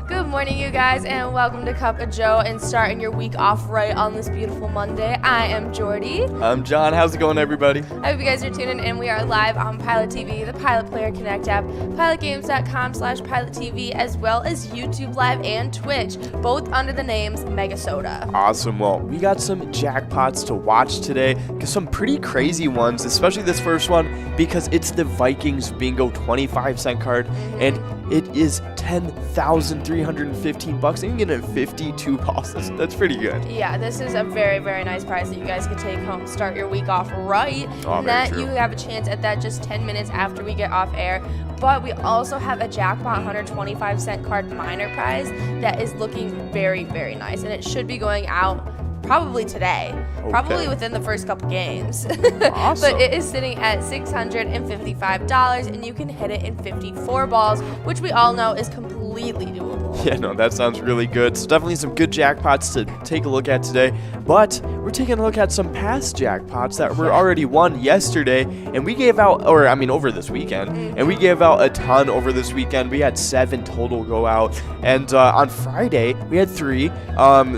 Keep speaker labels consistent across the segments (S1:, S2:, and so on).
S1: Good morning, you guys, and welcome to Cup of Joe and starting your week off right on this beautiful Monday. I am Jordy.
S2: I'm John. How's it going, everybody?
S1: I hope you guys are tuning in. We are live on PilotTV, the Pilot Player Connect app, pilotgames.com/PilotTV, as well as YouTube Live and Twitch, both under the names Mega Soda.
S2: Awesome. Well, we got some jackpots to watch today, some pretty crazy ones, especially this first one, because it's the Vikings Bingo 25-cent card, and it is $10,315, and you can get it in 52 balls. That's pretty good.
S1: Yeah, this is a very, very nice prize that you guys can take home, start your week off right. And that you have a chance at that just 10 minutes after we get off air. But we also have a jackpot 125-cent card minor prize that is looking very, very nice, and it should be going out probably today, probably within the first couple games.
S2: Awesome.
S1: But it is sitting at $655, and you can hit it in 54 balls, which we all know is completely doable.
S2: Yeah, no, that sounds really good. So definitely some good jackpots to take a look at today. But we're taking a look at some past jackpots that were already won yesterday, and we gave out, over this weekend, and we gave out a ton over this weekend. We had 7 total go out, and on Friday we had 3.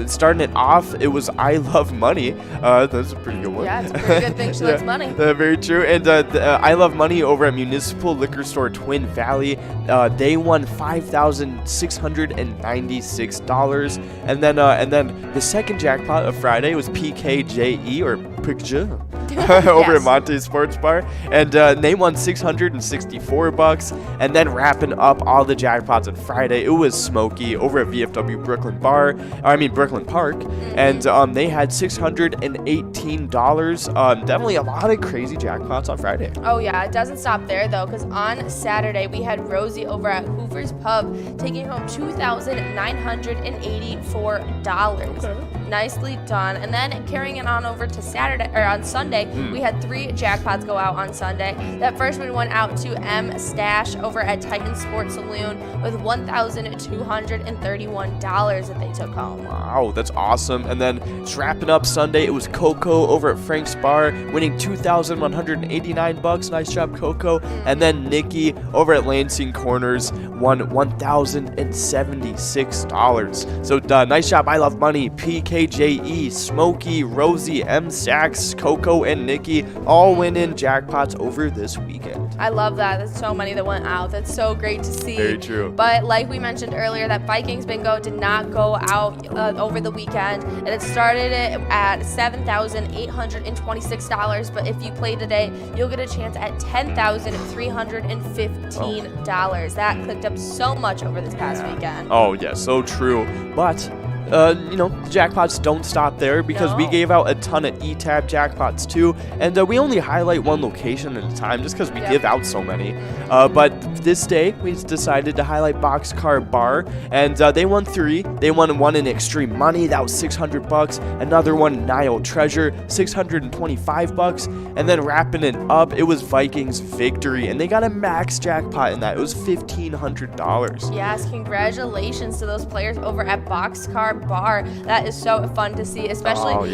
S2: Starting it off, it was I Love Money. That's a pretty good one.
S1: Yeah, it's a pretty good thing. She likes money.
S2: Very true. And I Love Money over at Municipal Liquor Store Twin Valley. They won $5,696. And then the second jackpot of Friday was PKJE or PKJ over at Monte Sports Bar, and they won $664. And then wrapping up all the jackpots on Friday, it was Smokey over at VFW Brooklyn Park, and they had $618. Definitely a lot of crazy jackpots on Friday.
S1: Oh yeah, it doesn't stop there though, because on Saturday we had Rosie over at Hoover's Pub taking home $2,984. Nicely done. And then carrying it on over to on Sunday, we had 3 jackpots go out on Sunday. That first one went out to M Stash over at Titan Sports Saloon with $1,231 that they took home.
S2: Wow, that's awesome. And then just wrapping up Sunday, it was Coco over at Frank's Bar, winning $2,189. Nice job, Coco. And then Nikki over at Lansing Corners won $1,076. So nice job, I Love Money, PKJE, Smokey, Rosie, M Sachs, Coco, and Nikki all winning jackpots over this weekend.
S1: I love that. There's so many that went out. That's so great to see.
S2: Very true.
S1: But like we mentioned earlier, that Vikings Bingo did not go out over the weekend, and it started it at $7,826. But if you play today, you'll get a chance at $10,315. That clicked up so much over this past weekend.
S2: Oh, yeah, so true. But the jackpots don't stop there, because we gave out a ton of E-Tab jackpots too, and we only highlight one location at a time just because we give out so many. But this day we decided to highlight Boxcar Bar, and they won 3. They won one in Extreme Money, that was $600. Another one, Nile Treasure, $625. And then wrapping it up, it was Vikings Victory, and they got a max jackpot in that. It was $1,500.
S1: Yes, congratulations to those players over at Boxcar Bar. That is so fun to see, especially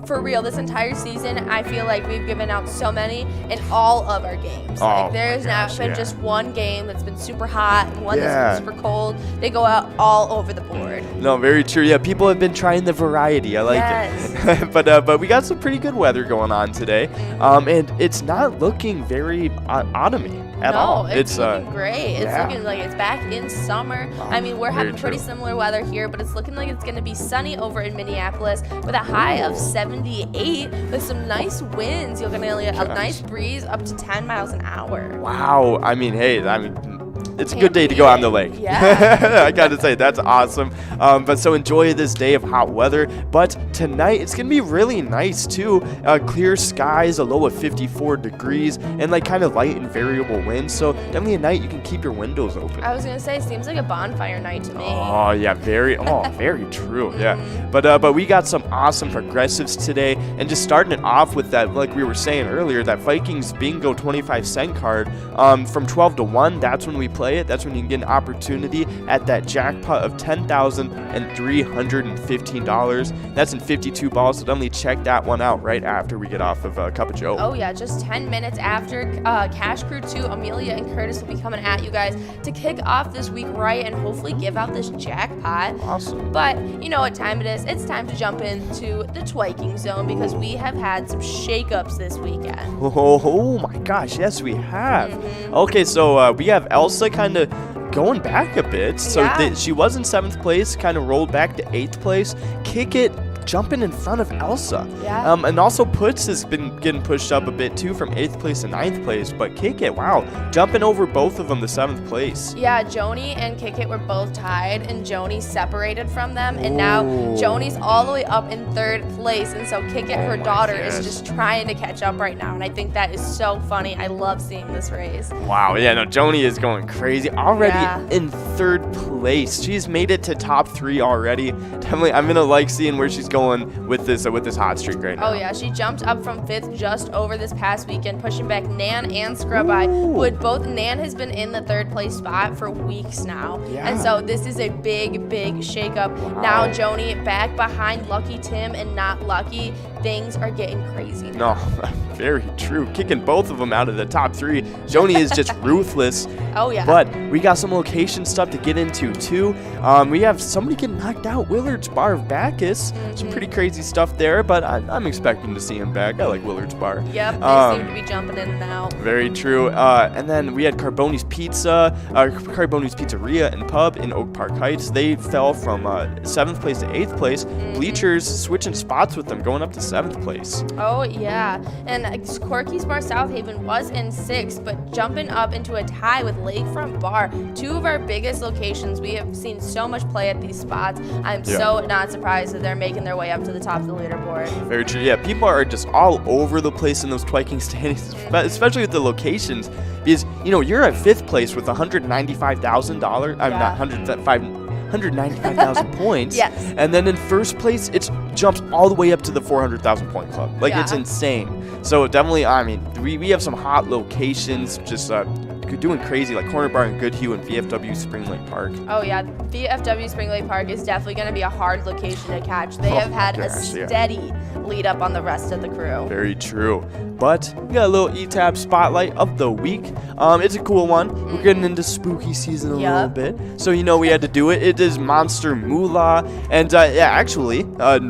S1: for real, this entire season, I feel like we've given out so many in all of our games. There's not been just one game that's been super hot and one that's been super cold. They go out all over the board.
S2: No, very true. Yeah, people have been trying the variety. I like it. But we got some pretty good weather going on today, and it's not looking very autumny at all.
S1: It's looking great. It's looking like it's back in summer. We're having pretty similar weather here, but it's looking like it's going to be sunny over in Minneapolis with a high of 78 with some nice winds. You're going to get a nice breeze up to 10 miles an hour.
S2: Wow. It's a good day to go on the lake. Yeah. I gotta say, that's awesome. But so enjoy this day of hot weather. But tonight, it's gonna be really nice too. Clear skies, a low of 54 degrees, and kind of light and variable winds. So definitely a night you can keep your windows open.
S1: I was gonna say, seems like a bonfire night to me.
S2: Oh yeah, very true. Yeah. But we got some awesome progressives today, and just starting it off with that, like we were saying earlier, that Vikings Bingo 25-cent card. From 12 to 1, that's when we play. play it, that's when you can get an opportunity at that jackpot of $10,315. That's in 52 balls, so definitely check that one out right after we get off of Cup of Joe.
S1: Oh yeah, just 10 minutes after Cash Crew 2, Amelia and Curtis will be coming at you guys to kick off this week right and hopefully give out this jackpot.
S2: Awesome.
S1: But you know what time it is? It's time to jump into the twiking zone because we have had some shakeups this weekend.
S2: Oh my gosh, yes we have. Okay, so we have Elsa kind of going back a bit. So she was in 7th place, kind of rolled back to 8th place. Kick It jumping in front of Elsa.
S1: Yeah.
S2: And also Puts has been getting pushed up a bit too from 8th place to 9th place. But Kick It, wow, jumping over both of them to 7th place.
S1: Yeah, Joni and Kick It were both tied, and Joni separated from them. And now Joni's all the way up in 3rd place. And so Kick It, her daughter, is just trying to catch up right now. And I think that is so funny. I love seeing this race.
S2: Wow, yeah, no, Joni is going crazy. Already in 3rd place. She's made it to top 3 already. Definitely, I'm going to like seeing where she's going with this hot streak right now.
S1: Oh yeah, she jumped up from 5th just over this past weekend, pushing back Nan and Scrub Eye. Nan has been in the 3rd place spot for weeks now, and so this is a big shakeup. Now Joni back behind Lucky Tim and Not Lucky. Things are getting crazy now.
S2: No, very true. Kicking both of them out of the top 3. Joni is just ruthless.
S1: Oh yeah.
S2: But we got some location stuff to get into too. We have somebody getting knocked out. Willard's Bar of Bacchus. Some pretty crazy stuff there, but I'm expecting to see him back. I like Willard's Bar.
S1: Yep, they seem to be jumping in and out.
S2: Very true. And then we had Carboni's Carboni's Pizzeria and Pub in Oak Park Heights. They fell from 7th place to 8th place. Bleachers switching spots with them, going up to 7th place.
S1: Oh yeah, and Corky's Bar South Haven was in 6th, but jumping up into a tie with Lakefront Bar, 2 of our biggest locations. We have seen so much play at these spots. I'm so not surprised that they're making their way up to the top of the leaderboard.
S2: Very true. Yeah, people are just all over the place in those twiking standings, especially with the locations, because you're at 5th place with $195,000. I'm not 195,000 points.
S1: Yes.
S2: And then in 1st place, it jumps all the way up to the 400,000 point club. Like, it's insane. So definitely, I mean, we have some hot locations just doing crazy, like Corner Bar and Goodhue and VFW Spring Lake Park.
S1: Oh yeah, VFW Spring Lake Park is definitely going to be a hard location to catch. They have had a steady lead up on the rest of the crew.
S2: Very true. But we got a little ETAB spotlight of the week. It's a cool one. We're getting into spooky season a little bit, so we had to do it. It is Monster Moolah, and actually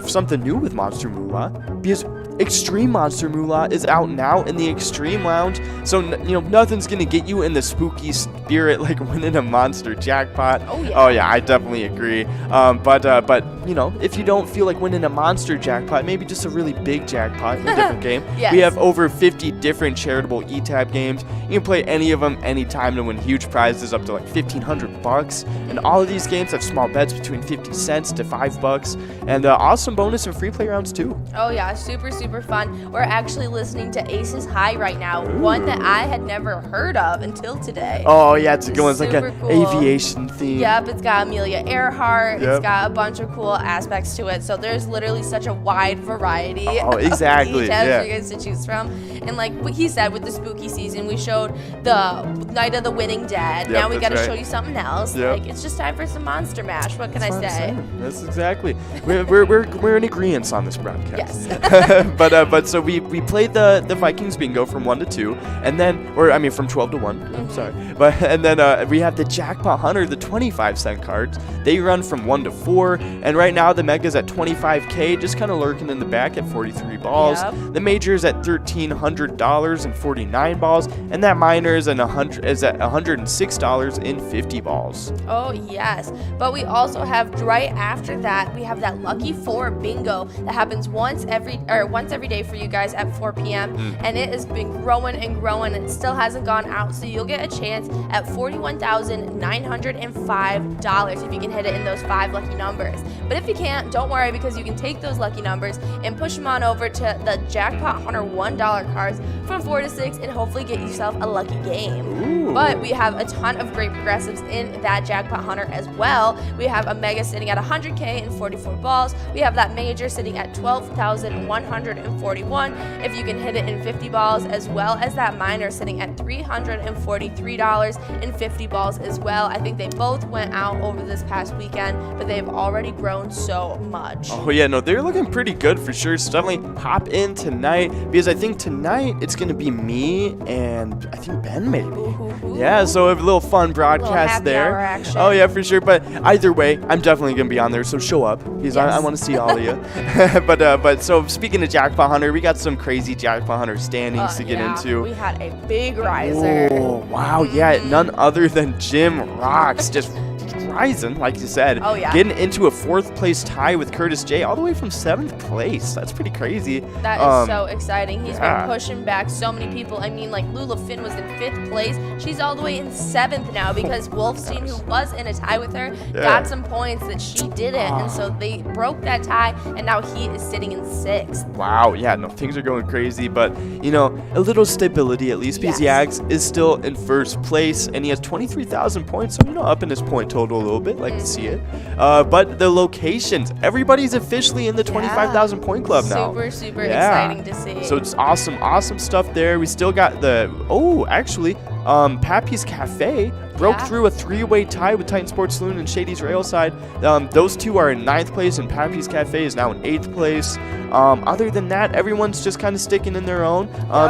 S2: something new with Monster Moolah, because Extreme Monster Moolah is out now in the Extreme Lounge, so nothing's gonna get you in the spooky spirit like winning a monster jackpot. Oh yeah, I definitely agree. But if you don't feel like winning a monster jackpot, maybe just a really big jackpot in a different game. We have over 50 different charitable ETAB games. You can play any of them anytime to win huge prizes up to like $1,500. And all of these games have small bets between 50 cents to $5, and awesome bonus and free play rounds too.
S1: Oh yeah, super fun. We're actually listening to Aces High right now, one that I had never heard of until today.
S2: Oh yeah, it's a good one. It's like an
S1: cool
S2: aviation theme.
S1: Yep, it's got Amelia Earhart. It's got a bunch of cool aspects to it. So there's literally such a wide variety.
S2: Oh, exactly.
S1: Of for you guys to choose from. And like what he said, with the spooky season, we showed the Night of the Winning Dead. Now we got to show you something else. Like, it's just time for some Monster Mash. What can I say?
S2: That's exactly. We're in agreement on this broadcast.
S1: Yes.
S2: But so we played the Vikings bingo from 1 to 2, and then from 12 to 1. I'm sorry. And then we have the Jackpot Hunter, the 25-cent cards. They run from 1 to 4, and right now the Mega's at $25K, just kind of lurking in the back at 43 balls. The Major is at $1,300 and 49 balls, and that Minor is at $106 in 50 balls.
S1: Oh yes, but we also have right after that we have that Lucky 4 bingo that happens once every day for you guys at 4 p.m. And it has been growing and growing, and it still hasn't gone out, so you'll get a chance at $41,905 if you can hit it in those 5 lucky numbers. But if you can't, don't worry, because you can take those lucky numbers and push them on over to the Jackpot Hunter $1 cards from 4 to 6 and hopefully get yourself a lucky game. But we have a ton of great progressives in that Jackpot Hunter as well. We have a Mega sitting at $100K and 44 balls. We have that Major sitting at $12,100 $241 if you can hit it in 50 balls, as well as that minor sitting at $343 in 50 balls as well. I think they both went out over this past weekend, but they've already grown so much.
S2: Oh yeah, no, they're looking pretty good for sure. So definitely hop in tonight, because I think tonight it's gonna be me and I think Ben maybe.
S1: Ooh.
S2: Yeah, so we have a little fun broadcast there. Oh yeah, for sure. But either way, I'm definitely gonna be on there, so show up, because I want to see all of you. but so speaking of Jackpot Hunter, we got some crazy Jackpot Hunter standings to get into.
S1: We had a big riser.
S2: Oh wow, yeah, none other than Jim Rocks, just rising, like you said.
S1: Oh yeah,
S2: getting into a 4th place tie with Curtis J, all the way from 7th place. That's pretty crazy.
S1: That is so exciting. He's been pushing back so many people. I mean, like Lula Finn was in 5th place. She's all the way in 7th now, because Wolfstein, who was in a tie with her, got some points that she didn't, and so they broke that tie, and now he is sitting in 6th.
S2: Wow, yeah, no, things are going crazy, but you know, a little stability at least, because Yags is still in 1st place, and he has 23,000 points, so you know, up in his point total a little bit. Like to see it. But the locations, everybody's officially in the 25,000 point club now.
S1: Super exciting to see.
S2: So it's awesome stuff there. We still got the Pappy's Cafe broke through a 3-way tie with Titan Sports Saloon and Shady's Railside. Those two are in 9th place, and Pappy's Cafe is now in 8th place. Other than that, everyone's just kind of sticking in their own,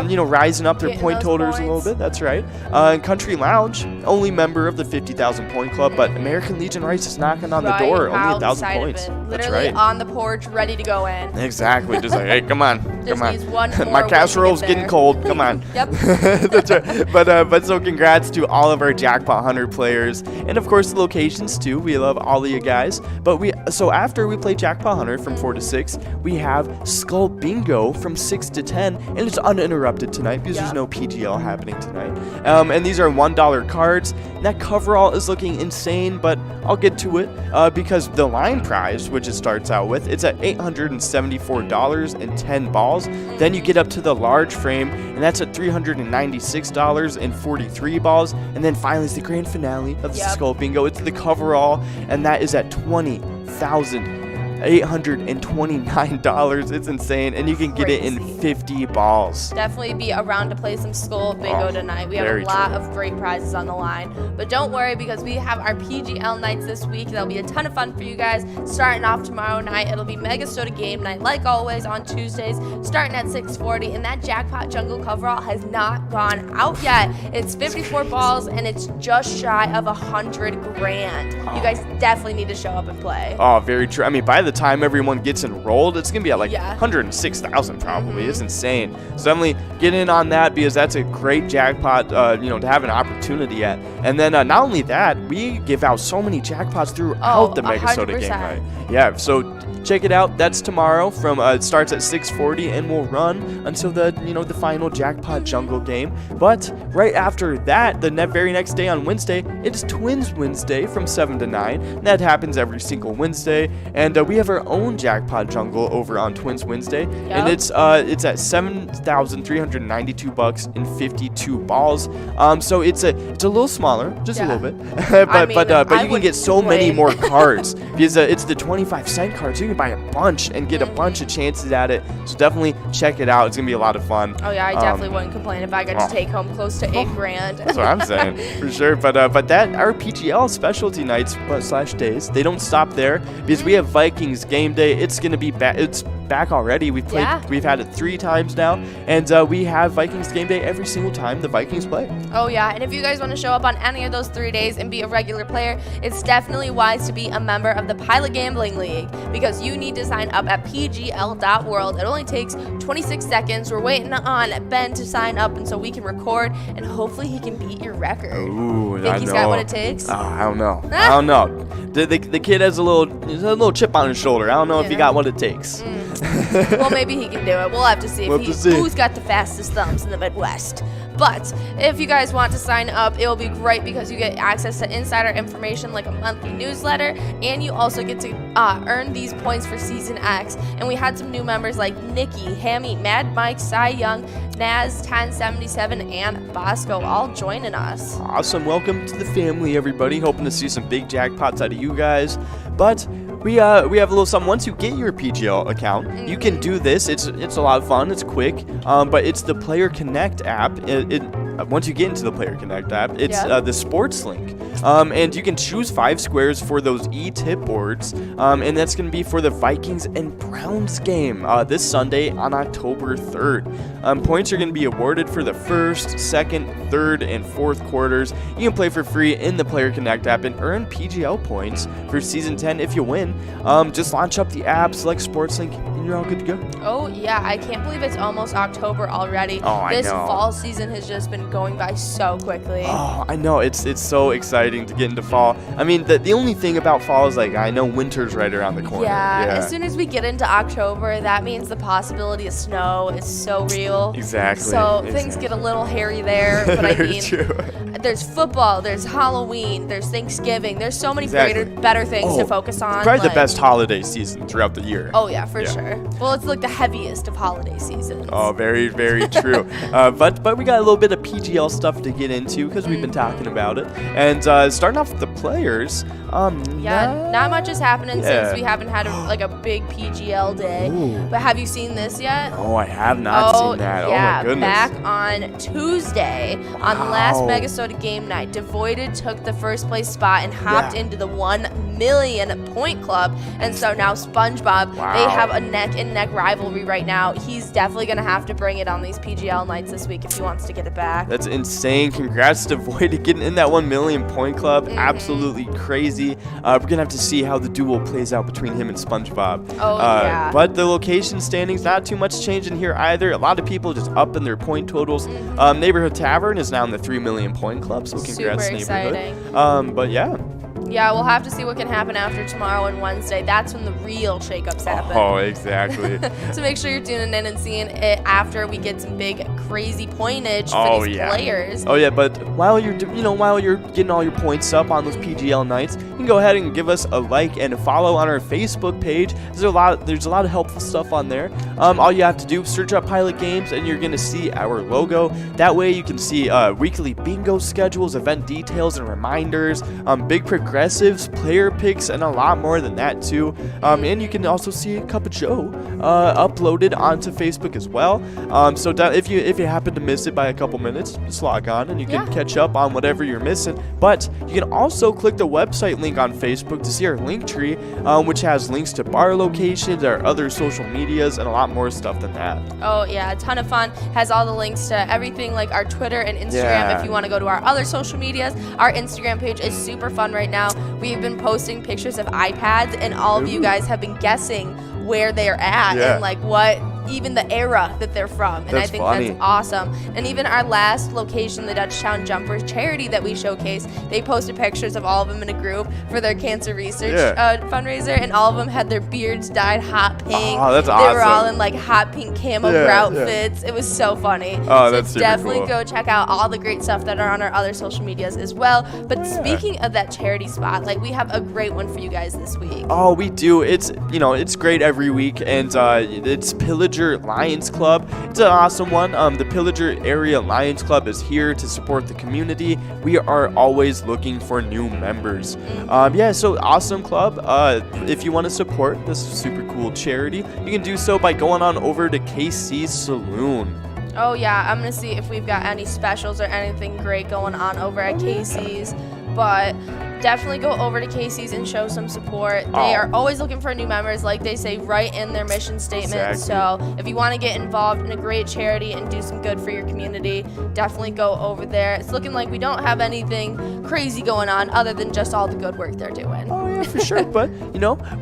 S2: you know, rising up their point totals a little bit. That's right. And Country Lounge, only member of the 50,000 point club, but American Legion Rice is knocking on the door, only 1,000 points.
S1: Literally on the porch, ready to go in.
S2: Exactly. Just like, hey, come on.
S1: Needs one more.
S2: My casserole's getting cold. Come on.
S1: Yep.
S2: That's right. But so congrats to all of our Jackpot Hunter players, and of course the locations too. We love all of you guys. But so after we play Jackpot Hunter from 4 to 6, we have Skull Bingo from 6 to 10, and it's uninterrupted tonight because there's no PGL happening tonight. And these are $1 cards. That coverall is looking insane, but I'll get to it because the line prize, which it starts out with, it's at $874 and 10 balls. Then you get up to the large frame, and that's at $396 and 43 balls. And then finally is the grand finale of the Skull Bingo. It's the coverall, and that is at $20,829. It's insane, and you can get it in 50 balls.
S1: Definitely be around to play some Skull Bingo tonight. We have a lot of great prizes on the line, but don't worry, because we have our PGL nights this week. That'll be a ton of fun for you guys. Starting off tomorrow night, it'll be Mega Soda Game Night, like always on Tuesdays, starting at 6:40. And that Jackpot Jungle coverall has not gone out yet. It's 54 balls, and it's just shy of $100 grand. You guys definitely need to show up and play.
S2: Oh, very true. I mean, by the time everyone gets enrolled, it's gonna be at like 106,000 probably. It's insane. So definitely get in on that, because that's a great jackpot, you know, to have an opportunity at. And then not only that, we give out so many jackpots throughout the Mega Soda Game Night. Yeah, so check it out. That's tomorrow. From it starts at 6:40 and will run until the the final Jackpot Jungle game. But right after that, the very next day on Wednesday, it's Twins Wednesday from 7 to 9. That happens every single Wednesday, and we have our own Jackpot Jungle over on Twins Wednesday, and it's at $7,392 and 52 balls. So it's a little smaller, just a little bit, but you can get so many more cards because it's the 25-cent cards. So you can buy a bunch and get a bunch of chances at it. So definitely check it out. It's gonna be a lot of fun.
S1: Oh yeah, I definitely wouldn't complain if I got to take home close to $8 grand.
S2: That's what I'm saying, for sure. But that our PGL specialty nights / days, they don't stop there, because we have Vikings game day. It's gonna be it's back already. We've had it 3 times now, and we have Vikings game day every single time the Vikings play.
S1: Oh yeah, and if you guys want to show up on any of those 3 days and be a regular player, it's definitely wise to be a member of the Pilot Gambling League, because you need to sign up at pgl.world. It only takes 26 seconds. We're waiting on Ben to sign up, and so we can record, and hopefully he can beat your record.
S2: Ooh,
S1: Think he's got what it takes?
S2: I don't know. I don't know. The kid has a little chip on his shoulder. I don't know if he got what it takes.
S1: Well, maybe he can do it. We'll have to see who's got the fastest thumbs in the Midwest. But if you guys want to sign up, it will be great, because you get access to insider information like a monthly newsletter, and you also get to earn these points for Season X. And we had some new members like Nikki, Hammy, Mad Mike, Cy Young, Naz, 1077, and Bosco all joining us.
S2: Awesome. Welcome to the family, everybody. Hoping to see some big jackpots out of you guys. But we have a little something. Once you get your PGL account, you can do this. It's a lot of fun. It's quick, but it's the Player Connect app. Once you get into the Player Connect app, it's the Sports Link. And you can choose 5 squares for those e-tip boards, and that's going to be for the Vikings and Browns game this Sunday on October 3rd. Points are going to be awarded for the first, second, third, and fourth quarters. You can play for free in the Player Connect app and earn PGL points for Season 10 if you win. Just launch up the app, select Sports Link, and you're all good to go.
S1: Oh, yeah. I can't believe it's almost October already.
S2: Oh, I know.
S1: This fall season has just been going by so quickly.
S2: Oh, I know. It's so exciting to get into fall. I mean, the only thing about fall is, like, I know winter's right around the corner.
S1: Yeah, as soon as we get into October, that means the possibility of snow is so real.
S2: Exactly.
S1: So things get a little hairy there. But I mean, there's football, there's Halloween, there's Thanksgiving. There's so many better things to focus on.
S2: Probably the best holiday season throughout the year.
S1: Oh, yeah, for sure. Well, it's like the heaviest of holiday seasons.
S2: Oh, very, very true. But we got a little bit of PGL stuff to get into because we've been talking about it. And starting off with the players.
S1: Not much is happening since we haven't had a big PGL day. Ooh. But have you seen this yet?
S2: Oh, I have not seen that.
S1: Yeah,
S2: oh, my goodness.
S1: Back on Tuesday, on last Megasoda game night, Devoided took the first place spot and hopped into the 1 million point club. And so now SpongeBob, they have a neck-and-neck rivalry right now. He's definitely going to have to bring it on these PGL nights this week if he wants to get it back.
S2: That's insane. Congrats to Devoided getting in that 1 million point club. Absolutely crazy. We're going to have to see how the duel plays out between him and SpongeBob. But the location standings, not too much change in here either. A lot of people just up in their point totals. Neighborhood Tavern is now in the 3 million point club, so congrats,
S1: Super
S2: Neighborhood.
S1: Exciting.
S2: But yeah.
S1: Yeah, we'll have to see what can happen after tomorrow and Wednesday. That's when the real shakeups happen.
S2: Oh, exactly.
S1: So make sure you're tuning in and seeing it after we get some big, crazy pointage for these players.
S2: Oh yeah, but while you're getting all your points up on those PGL nights, you can go ahead and give us a like and a follow on our Facebook page. There's a lot of helpful stuff on there. All you have to do, search up Pilot Games, and you're gonna see our logo. That way, you can see weekly bingo schedules, event details, and reminders. Big progressives, player picks, and a lot more than that too. And you can also see a Cup of Joe uploaded onto Facebook as well. So if you happen to miss it by a couple minutes, just log on and you can catch up on whatever you're missing. But you can also click the website link on Facebook to see our link tree, which has links to bar locations, our other social medias, and a lot more stuff than that. Oh
S1: yeah, a ton of fun. Has all the links to everything like our Twitter and Instagram. If you want to go to our other social medias, our Instagram page is super fun right now. We've been posting pictures of iPads, and all of you guys have been guessing where they're at and like what even the era that they're from. And I think that's awesome. And even our last location, the Dutchtown Jumpers charity that we showcased, they posted pictures of all of them in a group for their cancer research fundraiser, and all of them had their beards dyed hot pink.
S2: Oh, that's
S1: awesome. They were all in like hot pink camo outfits. It was so funny.
S2: Oh,
S1: so
S2: that's super
S1: definitely
S2: cool.
S1: Go check out all the great stuff that are on our other social medias as well. But speaking of that charity spotlight, we have a great one for you guys this week.
S2: Oh, we do. It's great every week, and it's Pillager Lions Club. It's an awesome one. The Pillager Area Lions Club is here to support the community. We are always looking for new members. So awesome club. If you want to support this super cool charity, you can do so by going on over to KC's Saloon.
S1: Oh yeah, I'm gonna see if we've got any specials or anything great going on over at Casey's, but definitely go over to Casey's and show some support. They are always looking for new members, like they say right in their mission statement. So if you want to get involved in a great charity and do some good for your community, definitely go over there. It's looking like we don't have anything crazy going on other than just all the good work they're doing.
S2: Oh yeah, for sure. But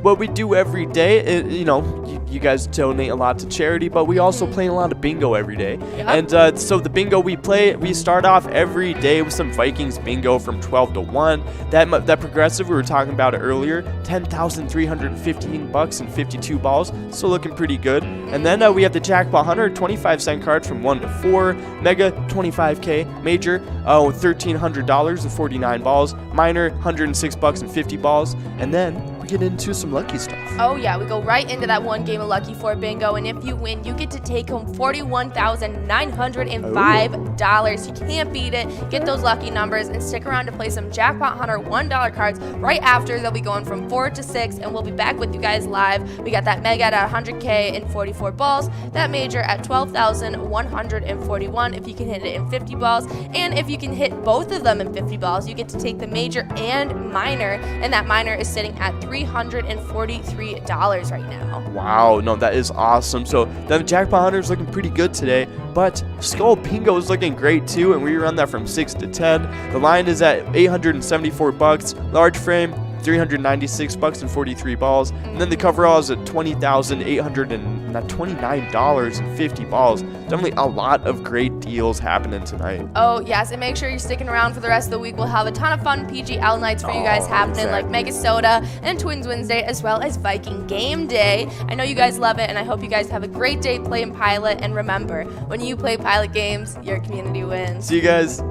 S2: what we do every day, you guys donate a lot to charity, but we also play a lot of bingo every day. And so the bingo we play, we start off every day with some Vikings bingo from 12 to 1. That progressive we were talking about it earlier, $10,315 and 52 balls, still looking pretty good. And then we have the Jackpot 100 25-cent cards from 1 to 4, Mega 25K, Major with $1,300 and 49 balls, Minor $106 and 50 balls, and then we get into some lucky stuff.
S1: Oh yeah, we go right into that one game of Lucky 4 bingo, and if you win, you get to take home $41,905. You can't beat it. Get those lucky numbers and stick around to play some Jackpot Hunter $1 cards right after. They'll be going from 4 to 6, and we'll be back with you guys live. We got that mega at 100K in 44 balls, that major at 12,141 if you can hit it in 50 balls, and if you can hit both of them in 50 balls, you get to take the major and minor, and that minor is sitting at $343 right now.
S2: Wow, no, that is awesome. So the Jackpot Hunter is looking pretty good today, but Skull Bingo is looking great too, and we run that from 6 to 10. The line is at $874, large frame, $396 and 43 balls, and then the coverall is at $20,829.50 balls. Definitely a lot of great deals happening tonight.
S1: Oh yes, and make sure you're sticking around for the rest of the week. We'll have a ton of fun PGL nights for you guys happening, like Mega Soda and Twins Wednesday, as well as Viking Game Day. I know you guys love it, and I hope you guys have a great day playing Pilot. And remember, when you play Pilot games, your community wins.
S2: See you guys.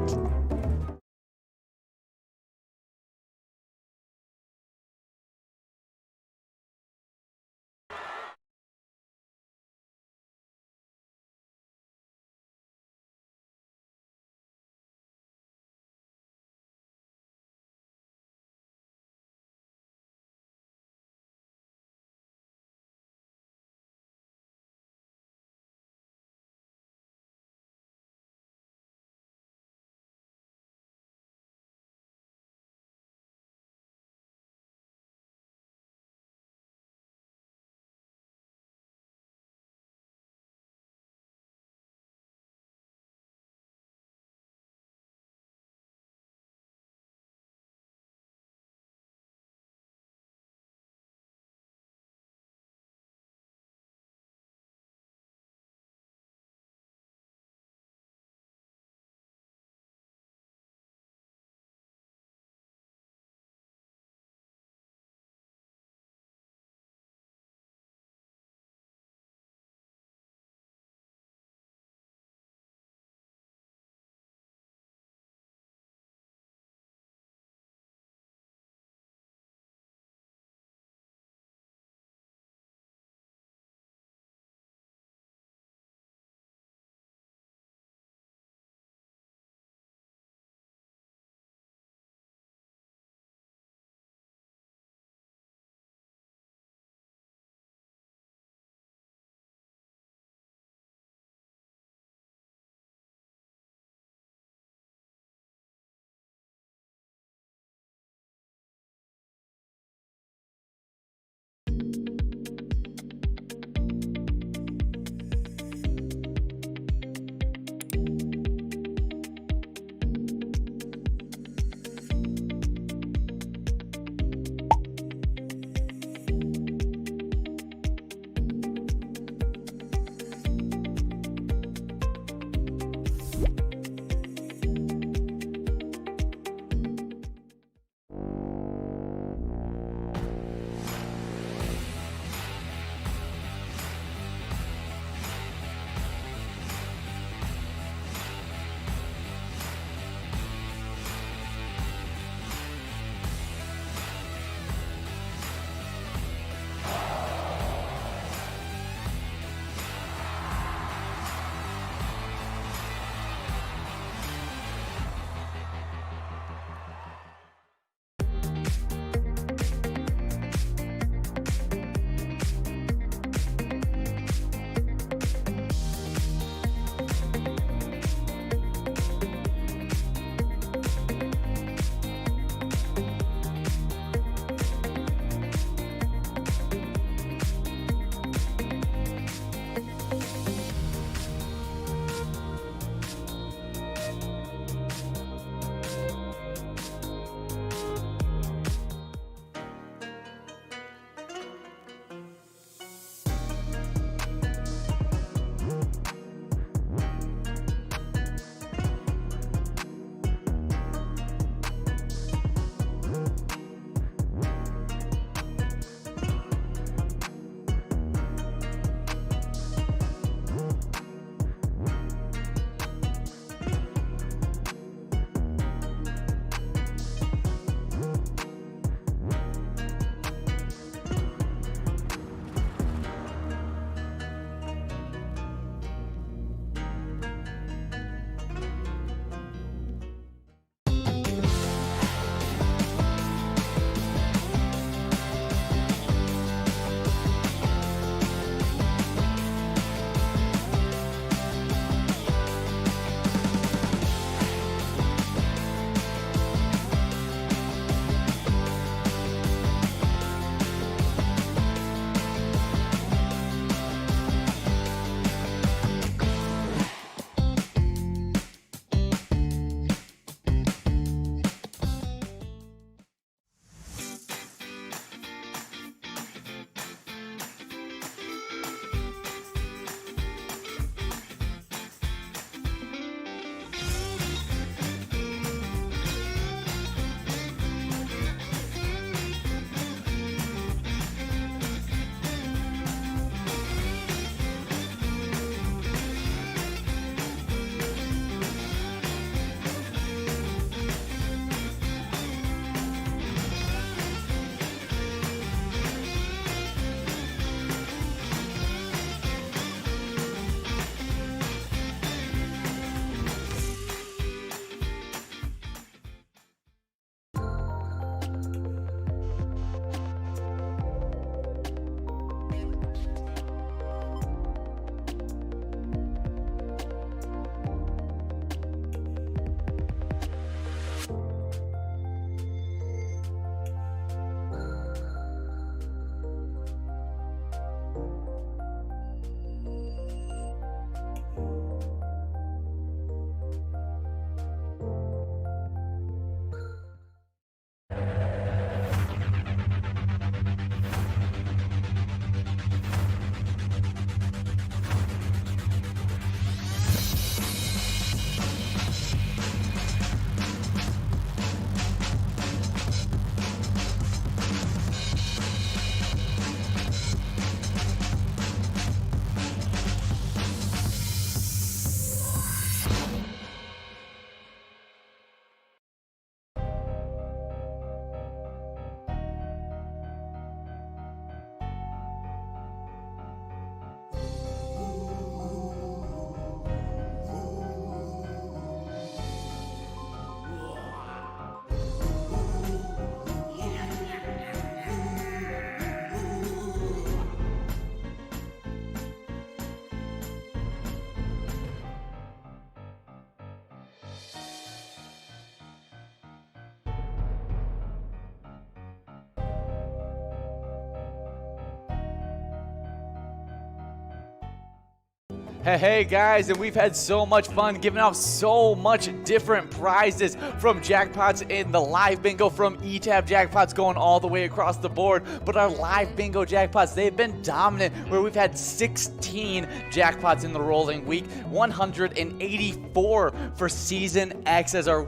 S3: Hey guys, and we've had so much fun giving out so much different prizes from jackpots in the live bingo, from E-Tab jackpots going all the way across the board. But our live bingo jackpots, they've been dominant, where we've had 16 jackpots in the rolling week, 184 for Season X as our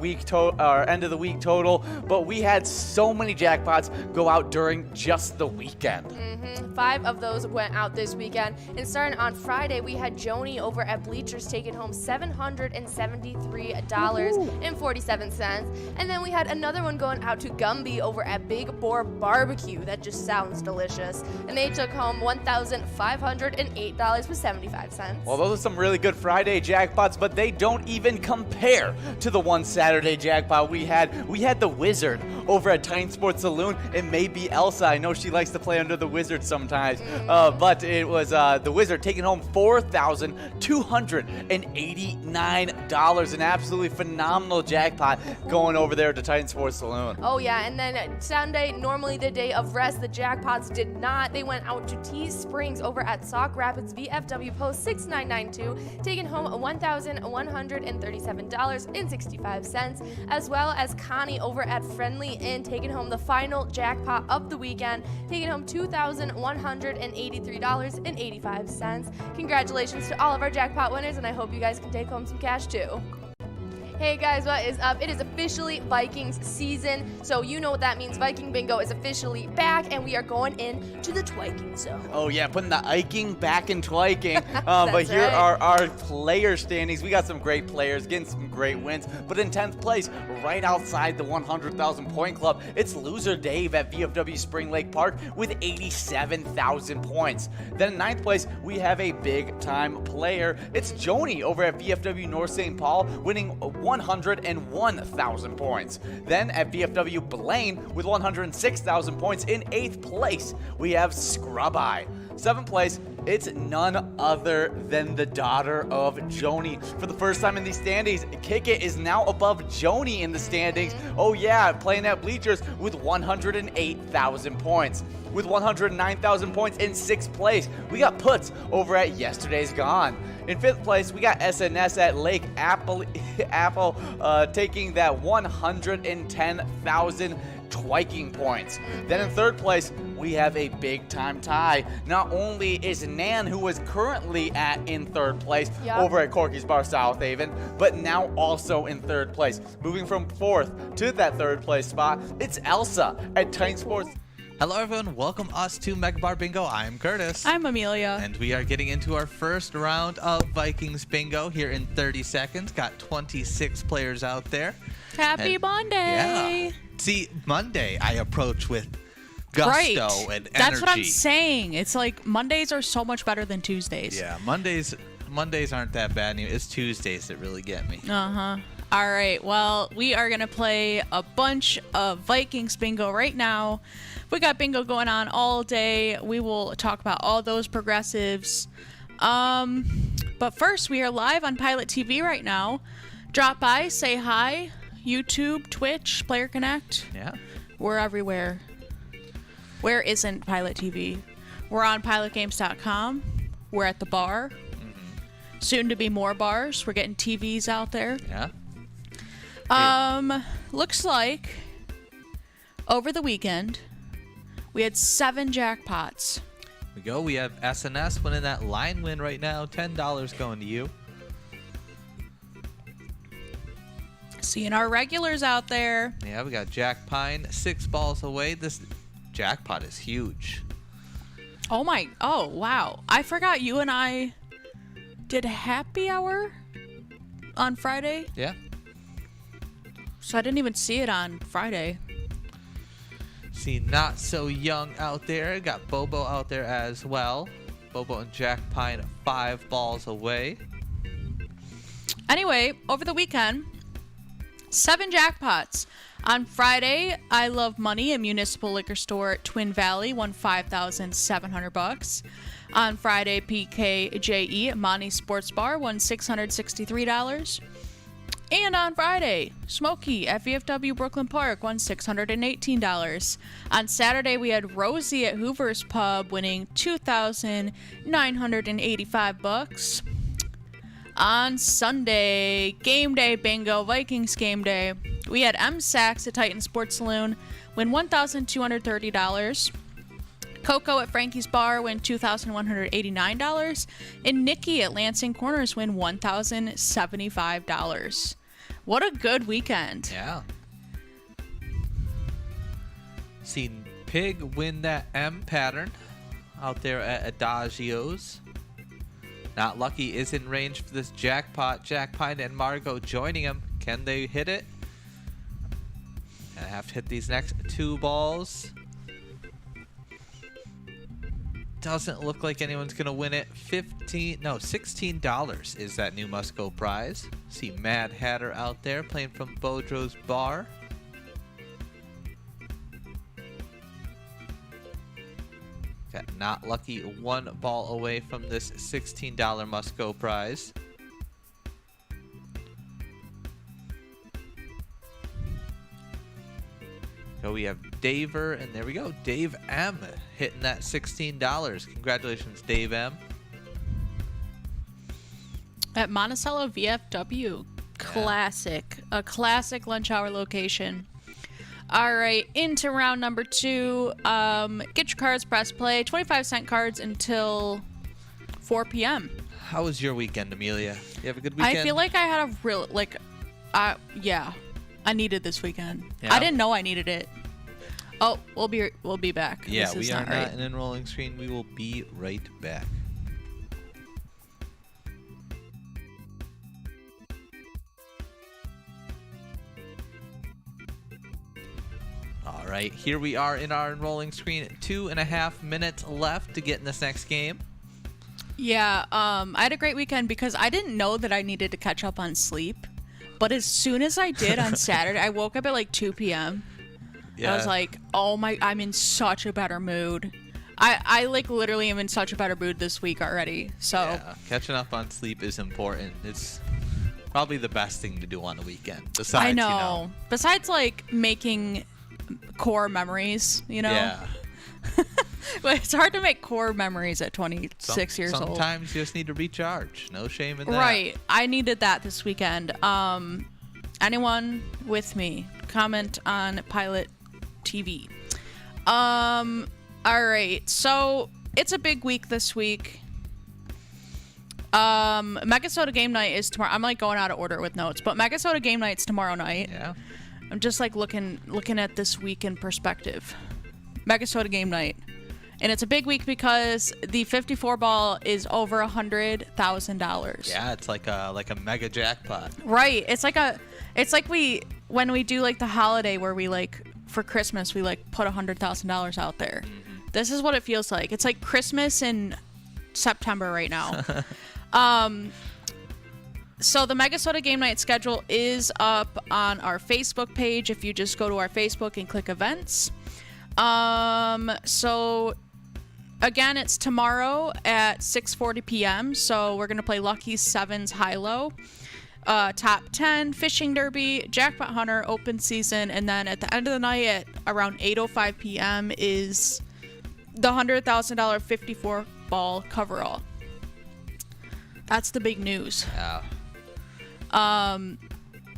S3: end of the week total. But we had so many jackpots go out during just the weekend.
S1: 5 of those went out this weekend. And starting on Friday, we had Joni over at Bleachers taking home $773.47. And then we had another one going out to Gumby over at Big Boar Barbecue. That just sounds delicious. And they took home $1,508.75.
S3: Well, those are some really good Friday jackpots, but they don't even compare to the one Saturday jackpot we had. We had the Wizard over at Titan Sports Saloon. It may be Elsa. I know she likes to play under the Wizard sometimes. But it was the Wizard taking home $4,289. An absolutely phenomenal jackpot going over there to Titan Sports Saloon.
S1: Oh, yeah. And then Sunday, normally the day of rest, the jackpots did not. They went out to T Springs over at Sauk Rapids VFW Post 6992, taking home $1,137.65, as well as Connie over at Friendly Inn, taking home the final jackpot of the weekend, taking home $2,183.85. Congratulations to all of our jackpot winners, and I hope you guys can take home some cash too. Hey guys, what is up? It is officially Vikings season, so you know what that means. Viking Bingo is officially back, and we are going into the Twiking zone.
S3: Oh yeah, putting the Iking back in Twiking. But here are our player standings. We got some great players, getting some great wins. But in 10th place, right outside the 100,000 point club, it's loser Dave at VFW Spring Lake Park with 87,000 points. Then in 9th place, we have a big time player. It's Joni over at VFW North St. Paul, winning 101,000 points. Then at VFW Blaine with 106,000 points in 8th place, we have Scrub-Eye. 7th place, it's none other than the daughter of Joni. For the first time in these standings, Kick It is now above Joni in the standings. Oh yeah, playing at Bleachers with 108,000 points. With 109,000 points in 6th place, we got Puts over at Yesterday's Gone. In 5th place, we got SNS at Lake Apple taking that 110,000 Twiking points. Then in 3rd place, we have a big time tie. Not only is Nan, who was currently in 3rd place over at Corky's Bar South Haven, but now also in 3rd place. Moving from 4th to that 3rd place spot, it's Elsa at Titan Sports.
S4: Hello everyone, welcome us to Mega Bar Bingo. I'm Curtis.
S5: I'm Amelia.
S4: And we are getting into our first round of Vikings Bingo here in 30 seconds. Got 26 players out there.
S5: Happy Monday!
S4: Yeah. See, Monday I approach with gusto and energy.
S5: That's what I'm saying. It's like Mondays are so much better than Tuesdays.
S4: Yeah, Mondays aren't that bad. It's Tuesdays that really get me.
S5: All right, well, we are going to play a bunch of Vikings Bingo right now. We got bingo going on all day. We will talk about all those progressives. But first, we are live on Pilot TV right now. Drop by, say hi. YouTube, Twitch, Player Connect.
S4: Yeah.
S5: We're everywhere. Where isn't Pilot TV? We're on pilotgames.com. We're at the bar. Soon to be more bars. We're getting TVs out there.
S4: Yeah.
S5: Looks like over the weekend we had 7 jackpots.
S4: Here we go. We have SNS winning that line win right now. $10 going to you.
S5: Seeing our regulars out there.
S4: Yeah, we got Jack Pine 6 balls away. This jackpot is huge.
S5: Oh wow. I forgot you and I did happy hour on Friday.
S4: Yeah.
S5: So I didn't even see it on Friday.
S4: See Not So Young out there. Got Bobo out there as well. Bobo and Jack Pine 5 balls away.
S5: Anyway, over the weekend, 7 jackpots. On Friday, I Love Money, a municipal liquor store at Twin Valley, won $5,700. On Friday, PKJE, Monty Sports Bar, won $663. And on Friday, Smokey at VFW Brooklyn Park won $618. On Saturday, we had Rosie at Hoover's Pub winning $2,985. On Sunday, game day bingo, Vikings game day. We had M. Sachs at Titan Sports Saloon win $1,230. Coco at Frankie's Bar win $2,189. And Nikki at Lansing Corners win $1,075. What a good weekend.
S4: Yeah. Seen Pig win that M pattern out there at Adagio's. Not Lucky is in range for this jackpot. Jack Pine and Margot joining him. Can they hit it? I have to hit these next 2 balls. Doesn't look like anyone's gonna win it. $16 is that new Musco prize. See Mad Hatter out there playing from Boudreaux's Bar. Got Not Lucky 1 ball away from this $16 Musco prize. So we have Daver, and there we go. Dave M hitting that $16. Congratulations, Dave M.
S5: At Monticello VFW, classic. A classic lunch hour location. All right, into round number 2. Get your cards, press play. 25-cent cards until 4 p.m.
S4: How was your weekend, Amelia? You have a good weekend?
S5: I feel like I had a real, yeah. I needed this weekend.
S4: Yeah.
S5: I didn't know I needed it. Oh, we'll be back.
S4: Yeah,
S5: this is
S4: we are
S5: not right.
S4: not an enrolling screen. We will be right back. All right, here we are in our enrolling screen. 2.5 minutes left to get in this next game.
S5: Yeah, I had a great weekend because I didn't know that I needed to catch up on sleep. But as soon as I did on Saturday, I woke up at like 2 p.m.
S4: Yeah.
S5: I was like, oh my, I'm in such a better mood. I like literally am in such a better mood this week already. So
S4: Yeah, catching up on sleep is important. It's probably the best thing to do on a weekend. Besides,
S5: I know.
S4: You know.
S5: Besides like making core memories, you know?
S4: Yeah.
S5: But it's hard to make core memories at 26 years old.
S4: Sometimes you just need to recharge. No shame in that.
S5: Right. I needed that this weekend. Anyone with me? Comment on PilotTV. All right. So it's a big week this week. Mega Soda Game Night is tomorrow. I'm like going out of order with notes, but Mega Soda Game Night's tomorrow night.
S4: Yeah.
S5: I'm just like looking at this week in perspective. Mega Soda Game Night. And it's a big week because the 54 ball is over $100,000.
S4: Yeah, it's like a mega jackpot.
S5: Right. It's like when we do like the holiday where we like for Christmas we like put $100,000 out there. Mm-hmm. This is what it feels like. It's like Christmas in September right now. So the Mega Soda Game Night schedule is up on our Facebook page if you just go to our Facebook and click events. So again, it's tomorrow at 6:40 p.m. So we're gonna play Lucky Sevens high-low, top 10 fishing derby, jackpot hunter, open season, and then at the end of the night at around 8:05 p.m. is the $100,000 54 ball coverall. That's the big news.
S4: Yeah.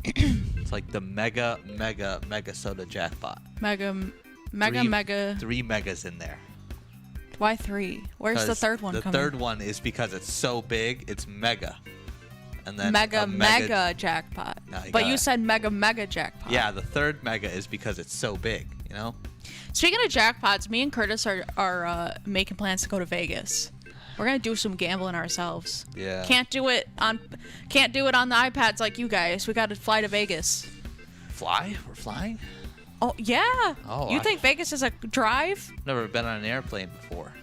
S4: It's like the mega soda jackpot.
S5: Mega.
S4: Three megas in there.
S5: Why 3? Where's the third one coming?
S4: The third one is because it's so big, it's mega. And then
S5: mega jackpot.
S4: No,
S5: but you said mega jackpot.
S4: Yeah, the third mega is because it's so big, you know?
S5: Speaking of jackpots, me and Curtis are making plans to go to Vegas. We're gonna do some gambling ourselves.
S4: Yeah.
S5: Can't do it on the iPads like you guys. We gotta fly to Vegas.
S4: Fly? We're flying?
S5: Oh yeah.
S4: Oh,
S5: you think Vegas is a drive?
S4: Never been on an airplane before.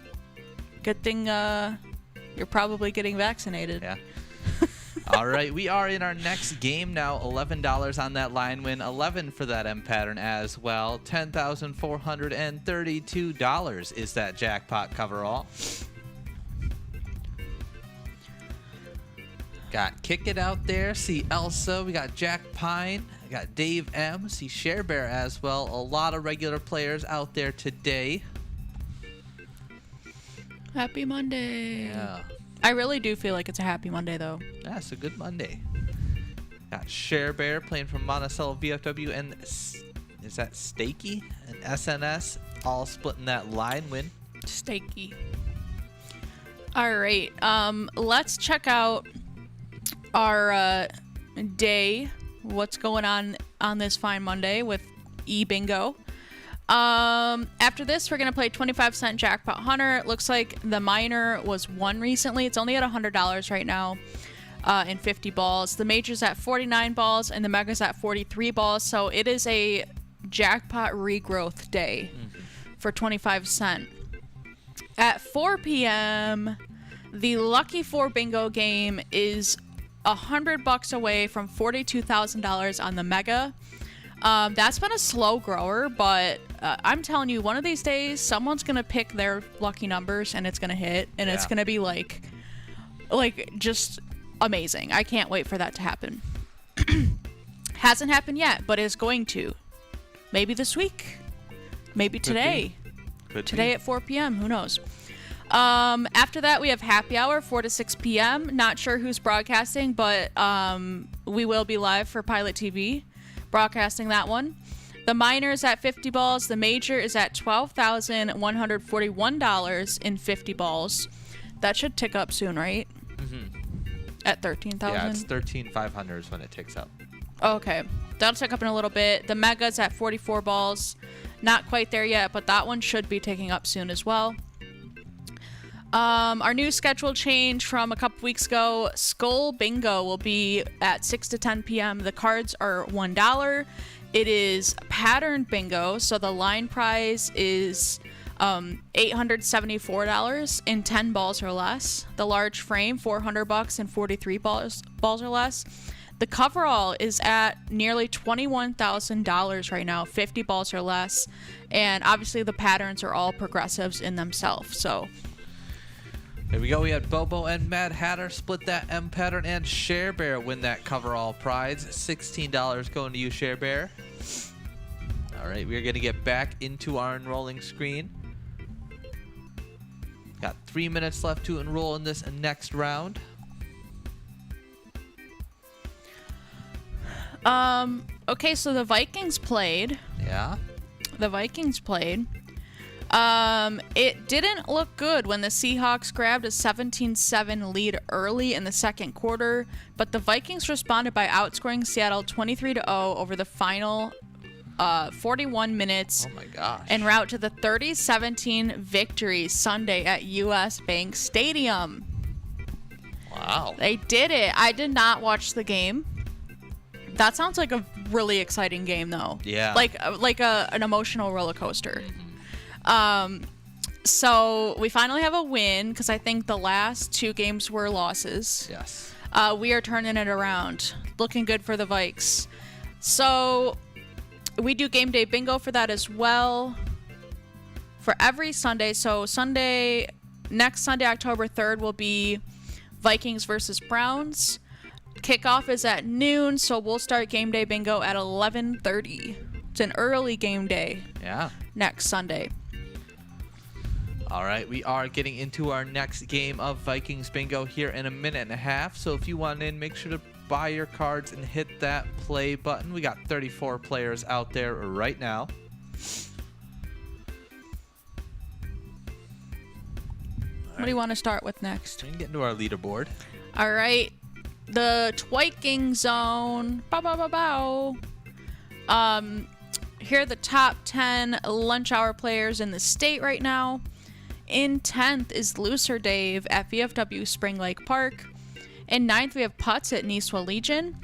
S5: Good thing you're probably getting vaccinated.
S4: Yeah. All right, we are in our next game now. $11 on that line win. 11 for that M pattern as well. $10,432 is that jackpot coverall. Got Kick It out there. See Elsa. We got Jack Pine. We got Dave M. See Share Bear as well. A lot of regular players out there today.
S5: Happy Monday.
S4: Yeah.
S5: I really do feel like it's a happy Monday, though.
S4: Yeah, it's a good Monday. Got Share Bear playing from Monticello VFW, and is that Stakey and SNS all splitting that line win.
S5: Stakey. All right. Let's check out our day. What's going on this fine Monday with e-bingo. After this, we're going to play 25-cent Jackpot Hunter. It looks like the minor was won recently. It's only at $100 right now in 50 balls. The major's at 49 balls, and the mega's at 43 balls. So it is a jackpot regrowth day for 25 cent. At 4 p.m., the Lucky 4 bingo game is $100 away from $42,000 on the mega. That's been a slow grower, but I'm telling you, one of these days, someone's going to pick their lucky numbers and it's going to hit, and it's going to be like just amazing. I can't wait for that to happen. Hasn't happened yet, but is going to. Maybe this week. Maybe today. Today at 4 p.m. Who knows? After that, we have happy hour, 4 to 6 p.m. Not sure who's broadcasting, but we will be live for PilotTV broadcasting that one. The minor is at 50 balls. The major is at $12,141 in 50 balls. That should tick up soon, right? At 13,000?
S4: Yeah, it's 13,500 is when it ticks up.
S5: Okay. That'll tick up in a little bit. The mega's at 44 balls. Not quite there yet, but that one should be ticking up soon as well. Our new schedule change from a couple weeks ago, Skull Bingo will be at 6 to 10 p.m. The cards are $1. It is pattern bingo, so the line prize is $874 in 10 balls or less. The large frame, $400 in 43 balls or less. The coverall is at nearly $21,000 right now, 50 balls or less. And obviously the patterns are all progressives in themselves, so...
S4: There we go. We had Bobo and Mad Hatter split that M pattern, and Share Bear win that coverall prize. $16 going to you, Share Bear. All right, we're going to get back into our enrolling screen. Got 3 minutes left to enroll in this next round.
S5: Okay, so the Vikings played.
S4: Yeah.
S5: The Vikings played. It didn't look good when the Seahawks grabbed a 17-7 lead early in the second quarter, but the Vikings responded by outscoring Seattle 23-0 over the final 41 minutes.
S4: Oh my gosh.
S5: En route to the 30-17 victory Sunday at US Bank Stadium.
S4: Wow.
S5: They did it. I did not watch the game. That sounds like a really exciting game, though.
S4: Yeah.
S5: Like an emotional roller coaster. So we finally have a win, because I think the last two games were losses.
S4: Yes.
S5: We are turning it around. Looking good for the Vikes. So we do game day bingo for that as well. For every Sunday. So next Sunday, October 3rd, will be Vikings versus Browns. Kickoff is at noon, so we'll start game day bingo at 11:30. It's an early game day.
S4: Yeah.
S5: Next Sunday.
S4: All right, we are getting into our next game of Vikings Bingo here in a minute and a half. So if you want in, make sure to buy your cards and hit that play button. We got 34 players out there right now.
S5: What do you want to start with next?
S4: We can get into our leaderboard.
S5: All right. The Twiking Zone. Bow, bow, bow, bow. Here are the top 10 lunch hour players in the state right now. In 10th is Looser Dave at VFW Spring Lake Park. In 9th, we have Putz at Niswa Legion.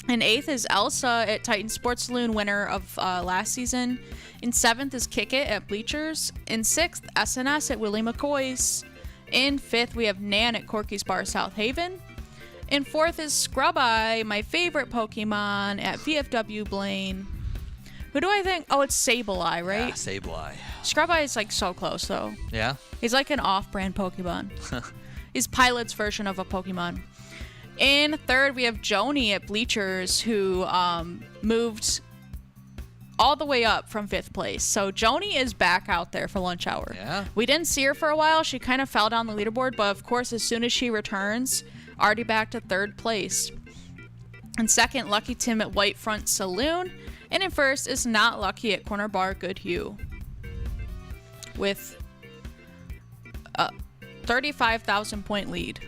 S5: In 8th is Elsa at Titan Sports Saloon, winner of last season. In 7th is Kick It at Bleachers. In 6th, SNS at Willie McCoy's. In 5th, we have Nan at Corky's Bar South Haven. In 4th is Scrub Eye, my favorite Pokemon, at VFW Blaine. Who do I think? Oh, it's Sableye, right?
S4: Yeah, Sableye.
S5: Scrub Eye is like so close, though.
S4: Yeah?
S5: He's like an off-brand Pokemon. He's Pilot's version of a Pokemon. In 3rd, we have Joni at Bleachers, who moved all the way up from 5th place. So Joni is back out there for lunch hour.
S4: Yeah.
S5: We didn't see her for a while. She kind of fell down the leaderboard, but of course, as soon as she returns, already back to 3rd place. In 2nd, Lucky Tim at Whitefront Saloon. And in 1st is Not Lucky at Corner Bar Good Hue with a 35,000 point lead.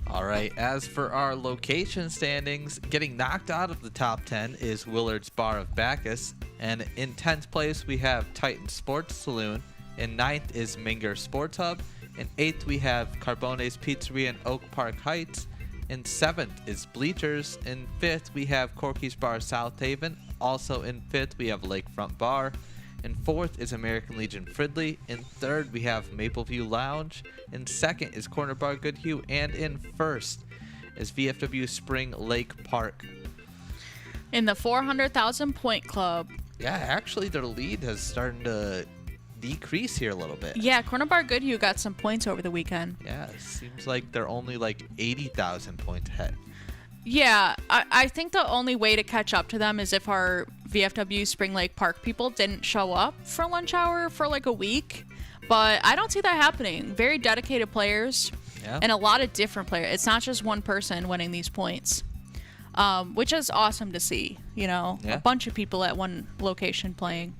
S4: All right, as for our location standings, getting knocked out of the top 10 is Willard's Bar of Bacchus. And in 10th place, we have Titan Sports Saloon. In 9th is Minger Sports Hub. In 8th, we have Carbone's Pizzeria in Oak Park Heights. In 7th is Bleachers. In 5th, we have Corky's Bar South Haven. Also in 5th, we have Lakefront Bar. In 4th is American Legion Fridley. In 3rd, we have Mapleview Lounge. In 2nd is Corner Bar Good Hue. And in 1st is VFW Spring Lake Park.
S5: In the 400,000 point club.
S4: Yeah, actually their lead has started to decrease here a little bit.
S5: Yeah, Corner Bar Good Hue got some points over the weekend.
S4: Yeah, it seems like they're only like 80,000 points ahead.
S5: Yeah, I think the only way to catch up to them is if our VFW Spring Lake Park people didn't show up for lunch hour for like a week. But I don't see that happening. Very dedicated players and a lot of different players. It's not just one person winning these points, which is awesome to see. You know, a bunch of people at one location playing.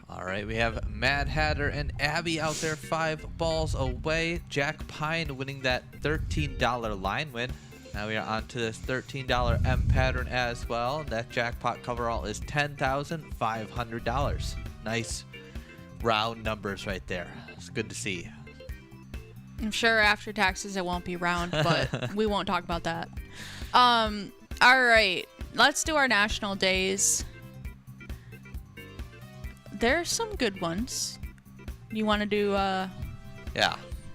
S4: All right, we have Mad Hatter and Abby out there 5 balls away. Jack Pine winning that $13 line win. Now we are on to this $13 M pattern as well. That jackpot coverall is $10,500. Nice round numbers right there. It's good to see.
S5: I'm sure after taxes it won't be round, but we won't talk about that. All right, let's do our national days. There's some good ones. You want to do the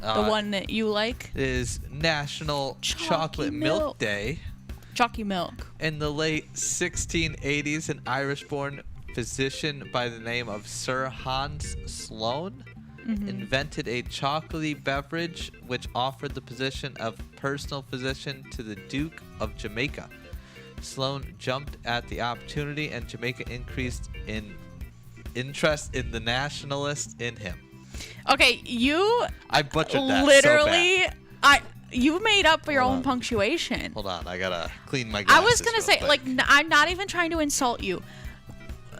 S5: one that you like?
S4: It is National Chocolate Milk Day.
S5: Chalky milk.
S4: In the late 1680s, an Irish-born physician by the name of Sir Hans Sloane invented a chocolatey beverage which offered the position of personal physician to the Duke of Jamaica. Sloane jumped at the opportunity, and Jamaica increased in interest in the nationalists in him.
S5: Okay,
S4: I butchered that
S5: literally
S4: so bad.
S5: You made up for your own punctuation.
S4: Hold on, I gotta clean my glasses.
S5: I was gonna say,
S4: quick.
S5: I'm not even trying to insult you.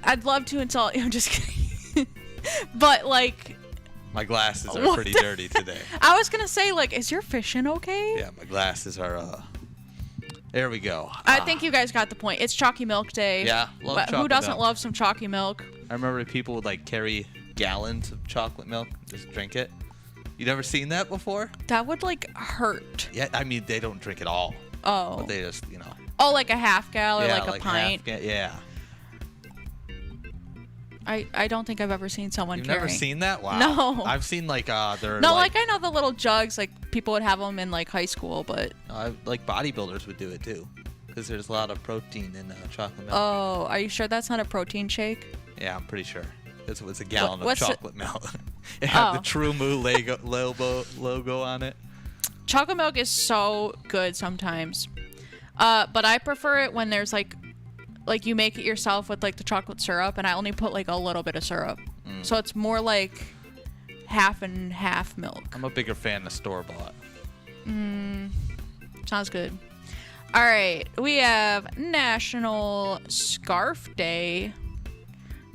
S5: I'd love to insult you. I'm just kidding. But
S4: my glasses are pretty dirty today.
S5: I was gonna say, is your fishing okay?
S4: Yeah, my glasses are. There we go.
S5: I think you guys got the point. It's Chalky Milk Day.
S4: Yeah, love chocolate
S5: who doesn't
S4: milk.
S5: love some chalky milk?
S4: I remember people would carry gallons of chocolate milk, just drink it. You never seen that before?
S5: That would hurt.
S4: Yeah, I mean they don't drink it all.
S5: Oh.
S4: But they just,
S5: Oh, like a half gal or a pint.
S4: Yeah.
S5: I don't think I've ever seen someone
S4: You've
S5: carrying.
S4: never seen that? Wow.
S5: No.
S4: I've seen they're
S5: No, I know the little jugs, people would have them in high school, but
S4: bodybuilders would do it too, because there's a lot of protein in chocolate milk.
S5: Oh, are you sure that's not a protein shake?
S4: Yeah, I'm pretty sure. It was a gallon of
S5: what's
S4: chocolate milk. It had the True Moo logo on it.
S5: Chocolate milk is so good sometimes, but I prefer it when there's you make it yourself with the chocolate syrup, and I only put a little bit of syrup, so it's more half and half milk.
S4: I'm a bigger fan of store-bought.
S5: Sounds good. All right, we have National Scarf Day.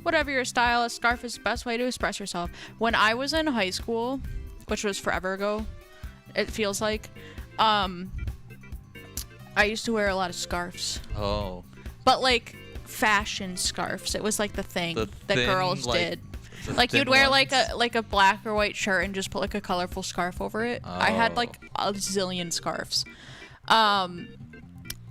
S5: Whatever your style, a scarf is the best way to express yourself. When I was in high school, which was forever ago, it feels like, I used to wear a lot of scarves.
S4: Oh.
S5: But fashion scarves. It was the thing that
S4: thin,
S5: girls did. You'd wear a black or white shirt and just put a colorful scarf over it.
S4: Oh.
S5: I had a zillion scarves. All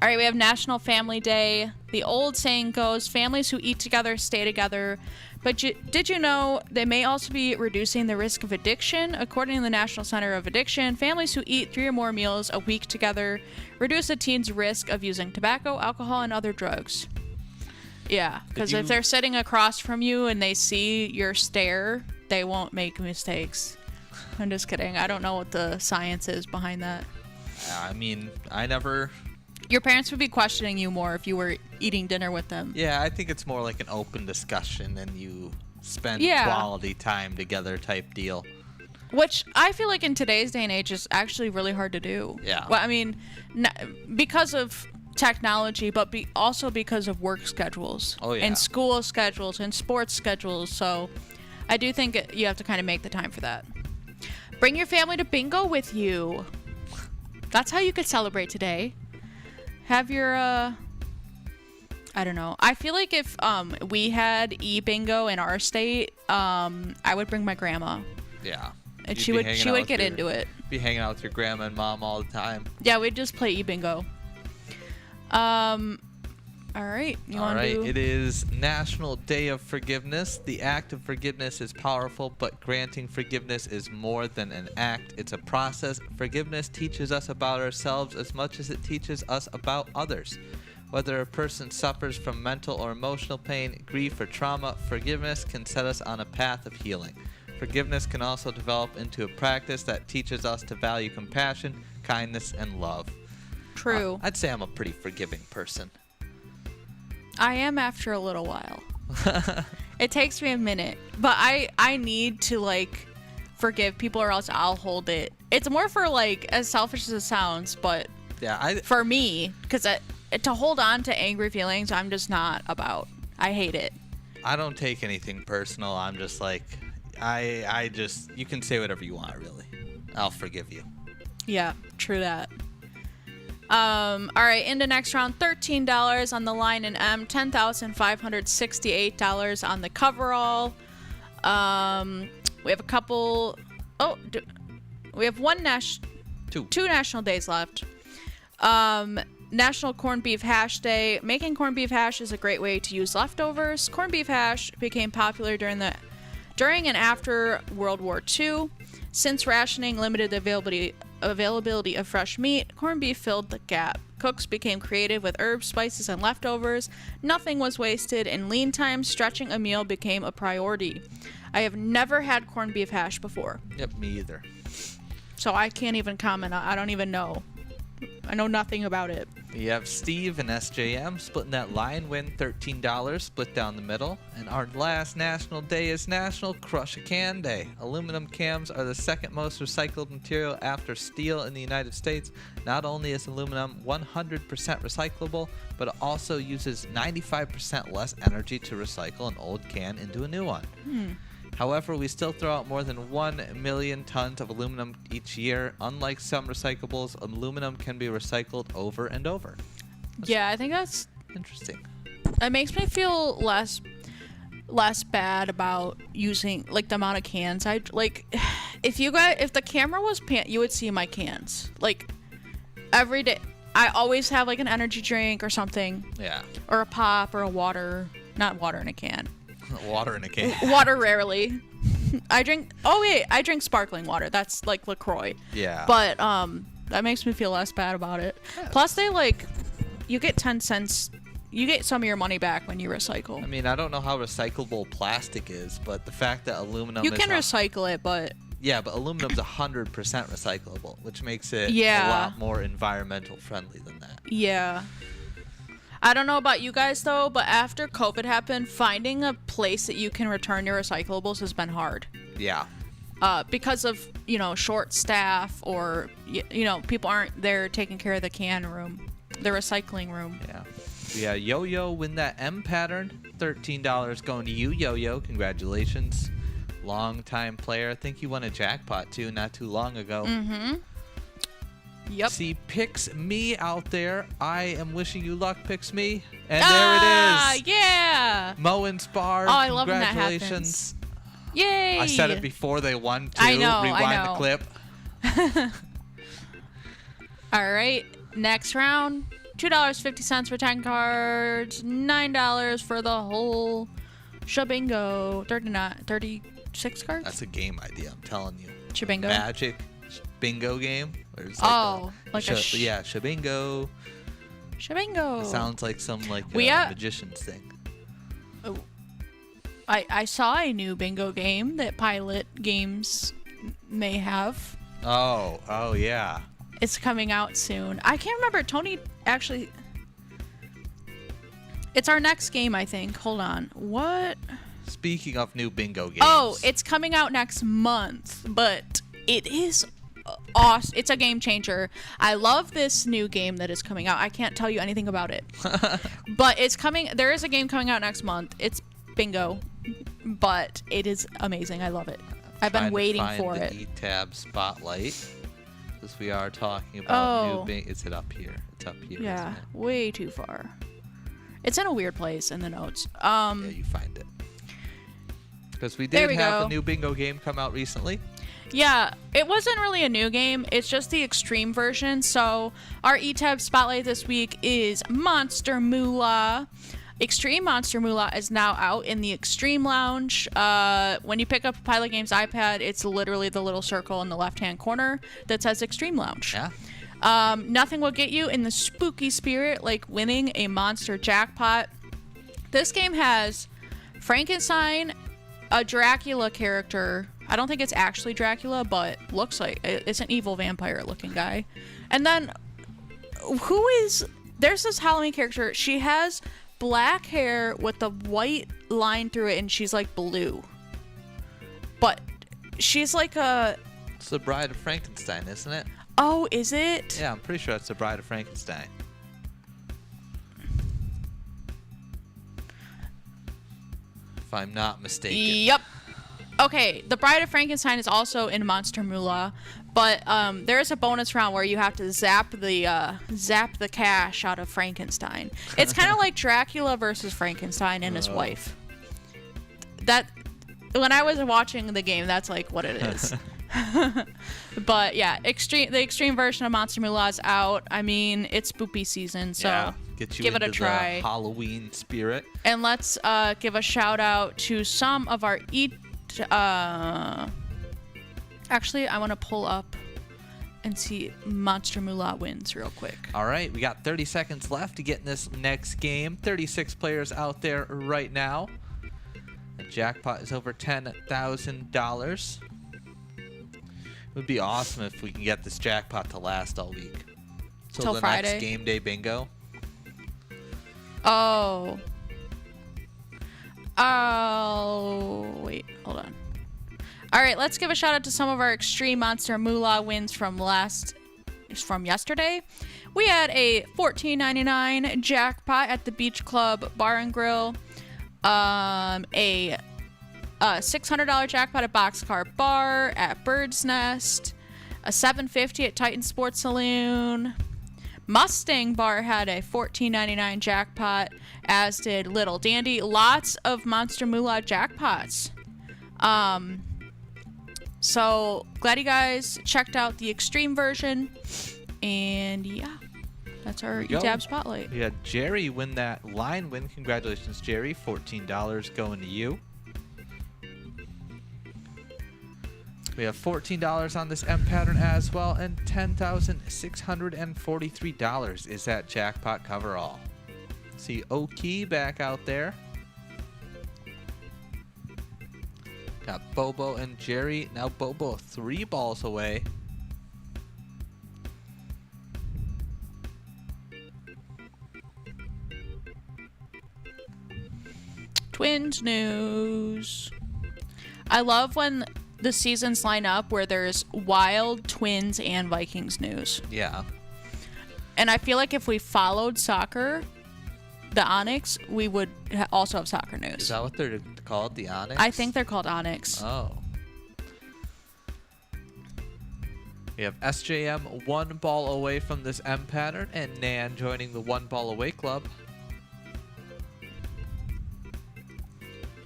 S5: right, we have National Family Day. The old saying goes, families who eat together stay together. But did you know they may also be reducing the risk of addiction? According to the National Center of Addiction, families who eat 3 or more meals a week together reduce a teen's risk of using tobacco, alcohol, and other drugs. Yeah, because if they're sitting across from you and they see your stare, they won't make mistakes. I'm just kidding. I don't know what the science is behind that.
S4: I mean, I never
S5: Your parents would be questioning you more if you were eating dinner with them.
S4: Yeah, I think it's more like an open discussion and you spend quality time together type deal.
S5: Which I feel like in today's day and age is actually really hard to do.
S4: Yeah.
S5: Well, I mean, because of technology, but also because of work schedules.
S4: Oh, yeah.
S5: And school schedules and sports schedules. So I do think you have to kind of make the time for that. Bring your family to bingo with you. That's how you could celebrate today. Have your, I don't know. I feel like if we had e-bingo in our state, I would bring my grandma.
S4: Yeah.
S5: And she would get into it.
S4: Be hanging out with your grandma and mom all the time.
S5: Yeah, we'd just play e-bingo. All right.
S4: All right. It is National Day of Forgiveness. The act of forgiveness is powerful, but granting forgiveness is more than an act. It's a process. Forgiveness teaches us about ourselves as much as it teaches us about others. Whether a person suffers from mental or emotional pain, grief, or trauma, forgiveness can set us on a path of healing. Forgiveness can also develop into a practice that teaches us to value compassion, kindness, and love.
S5: True.
S4: I'd say I'm a pretty forgiving person.
S5: I am after a little while. It takes me a minute, but I need to like forgive people or else I'll hold it. It's more for like as selfish as it sounds, but
S4: yeah,
S5: for me, because to hold on to angry feelings, I'm just not about. I hate it.
S4: I don't take anything personal. I'm just like, I just, you can say whatever you want, really. I'll forgive you.
S5: Yeah, true that. All right, into next round, $13 on the line in M, $10,568 on the coverall. We have a couple. We have two national days left. National Corned Beef Hash Day. Making corned beef hash is a great way to use leftovers. Corned beef hash became popular during and after World War II. Since rationing limited the availability of fresh meat, corned beef filled the gap. Cooks became creative with herbs, spices, and leftovers. Nothing was wasted. In lean times, stretching a meal became a priority. I have never had corned beef hash before.
S4: Yep, me either.
S5: So I can't even comment. I don't even know. I know nothing about it.
S4: We have Steve and SJM splitting that line win, $13, split down the middle. And our last national day is National Crush a Can Day. Aluminum cans are the second most recycled material after steel in the United States. Not only is aluminum 100% recyclable, but it also uses 95% less energy to recycle an old can into a new one. However, we still throw out more than 1 million tons of aluminum each year. Unlike some recyclables, aluminum can be recycled over and over.
S5: Yeah, I think that's
S4: interesting.
S5: It makes me feel less bad about using like the amount of cans. I like if the camera was you would see my cans like every day. I always have like an energy drink or something.
S4: Yeah.
S5: Or a pop or a water, not water in a can.
S4: Water in a can.
S5: Water rarely. I drink sparkling water. That's like LaCroix.
S4: Yeah.
S5: But that makes me feel less bad about it. Yeah. Plus they you get 10 cents. You get some of your money back when you recycle.
S4: I mean, I don't know how recyclable plastic is, but the fact that aluminum
S5: you can recycle it, but
S4: yeah, but aluminum's 100% recyclable, which makes it a lot more environmental friendly than that.
S5: Yeah. I don't know about you guys though, but after COVID happened, finding a place that you can return your recyclables has been hard.
S4: Yeah.
S5: Because of, short staff or, people aren't there taking care of the can room, the recycling room.
S4: Yeah. Yeah, Yo-Yo win that M pattern. $13 going to you, Yo-Yo. Congratulations. Long-time player. I think you won a jackpot too not too long ago.
S5: Mm-hmm. Yep.
S4: See, Picks Me out there. I am wishing you luck, Picks Me. And there it is.
S5: Yeah.
S4: Mo and Spar.
S5: Oh, I love when that
S4: Congratulations.
S5: happens. Yay.
S4: I said it before they won, too.
S5: I know.
S4: Rewind the clip.
S5: All right. Next round. $2.50 for 10 cards. $9 for the whole shabingo. 36 cards?
S4: That's a game idea, I'm telling you.
S5: Shabingo?
S4: Magic bingo game.
S5: Yeah,
S4: shabingo.
S5: Shabingo.
S4: It sounds like some magician's thing.
S5: Oh. I saw a new bingo game that Pilot Games may have.
S4: Oh yeah.
S5: It's coming out soon. I can't remember. Tony actually... It's our next game, I think. Hold on. What?
S4: Speaking of new bingo games.
S5: Oh, it's coming out next month, but it is awesome. It's a game changer. I love this new game that is coming out. I can't tell you anything about it. But it's coming. There is a game coming out next month. It's bingo, but it is amazing. I love it. I've been waiting for it.
S4: E-tab spotlight. Because we are talking about new bingo. Is it up here? It's up here.
S5: Yeah, way too far. It's in a weird place in the notes.
S4: Yeah, you find it. Because we did have a new bingo game come out recently.
S5: Yeah, it wasn't really a new game. It's just the extreme version. So our E-tab spotlight this week is Monster Moolah. Extreme Monster Moolah is now out in the Extreme Lounge. When you pick up a Pilot Games iPad, it's literally the little circle in the left-hand corner that says Extreme Lounge.
S4: Yeah.
S5: Nothing will get you in the spooky spirit like winning a monster jackpot. This game has Frankenstein, a Dracula character. I don't think it's actually Dracula, but looks like it's an evil vampire looking guy. And then there's this Halloween character. She has black hair with a white line through it, and she's like blue. But she's like
S4: It's the Bride of Frankenstein, isn't it?
S5: Oh, is it?
S4: Yeah, I'm pretty sure it's the Bride of Frankenstein. If I'm not mistaken.
S5: Yep. Okay, the Bride of Frankenstein is also in Monster Moolah, but there is a bonus round where you have to zap the cash out of Frankenstein. It's kind of like Dracula versus Frankenstein and his wife. That when I was watching the game, that's like what it is. But yeah, the extreme version of Monster Moolah is out. I mean, it's spoopy season, so give it a try.
S4: The Halloween spirit.
S5: And let's give a shout out to some of our actually, I want to pull up and see Monster Moolah wins real quick.
S4: All right, we got 30 seconds left to get in this next game. 36 players out there right now. The jackpot is over $10,000. It would be awesome if we can get this jackpot to last all week.
S5: Till
S4: the
S5: Friday.
S4: Next game day bingo.
S5: Oh, wait, hold on. All right, let's give a shout out to some of our Extreme Monster Moolah wins from yesterday. We had a $14.99 jackpot at the Beach Club Bar and Grill. A $600 jackpot at Boxcar Bar at Bird's Nest. A $750 at Titan Sports Saloon. Mustang Bar had a $14.99 jackpot, as did Little Dandy. Lots of Monster Moolah jackpots. So glad you guys checked out the extreme version. And yeah, that's our E-tab spotlight.
S4: We had Jerry win that line win. Congratulations, Jerry. $14 going to you. We have $14 on this M pattern as well, and $10,643 is that jackpot coverall. See Oki back out there. Got Bobo and Jerry. Now Bobo 3 balls away.
S5: Twins news. I love when the seasons line up where there's Wild, Twins, and Vikings news.
S4: Yeah.
S5: And I feel like if we followed soccer, the Onyx, we would also have soccer news.
S4: Is that what they're called, the Onyx?
S5: I think they're called Onyx.
S4: Oh. We have SJM 1 ball away from this M pattern, and Nan joining the 1 ball away club.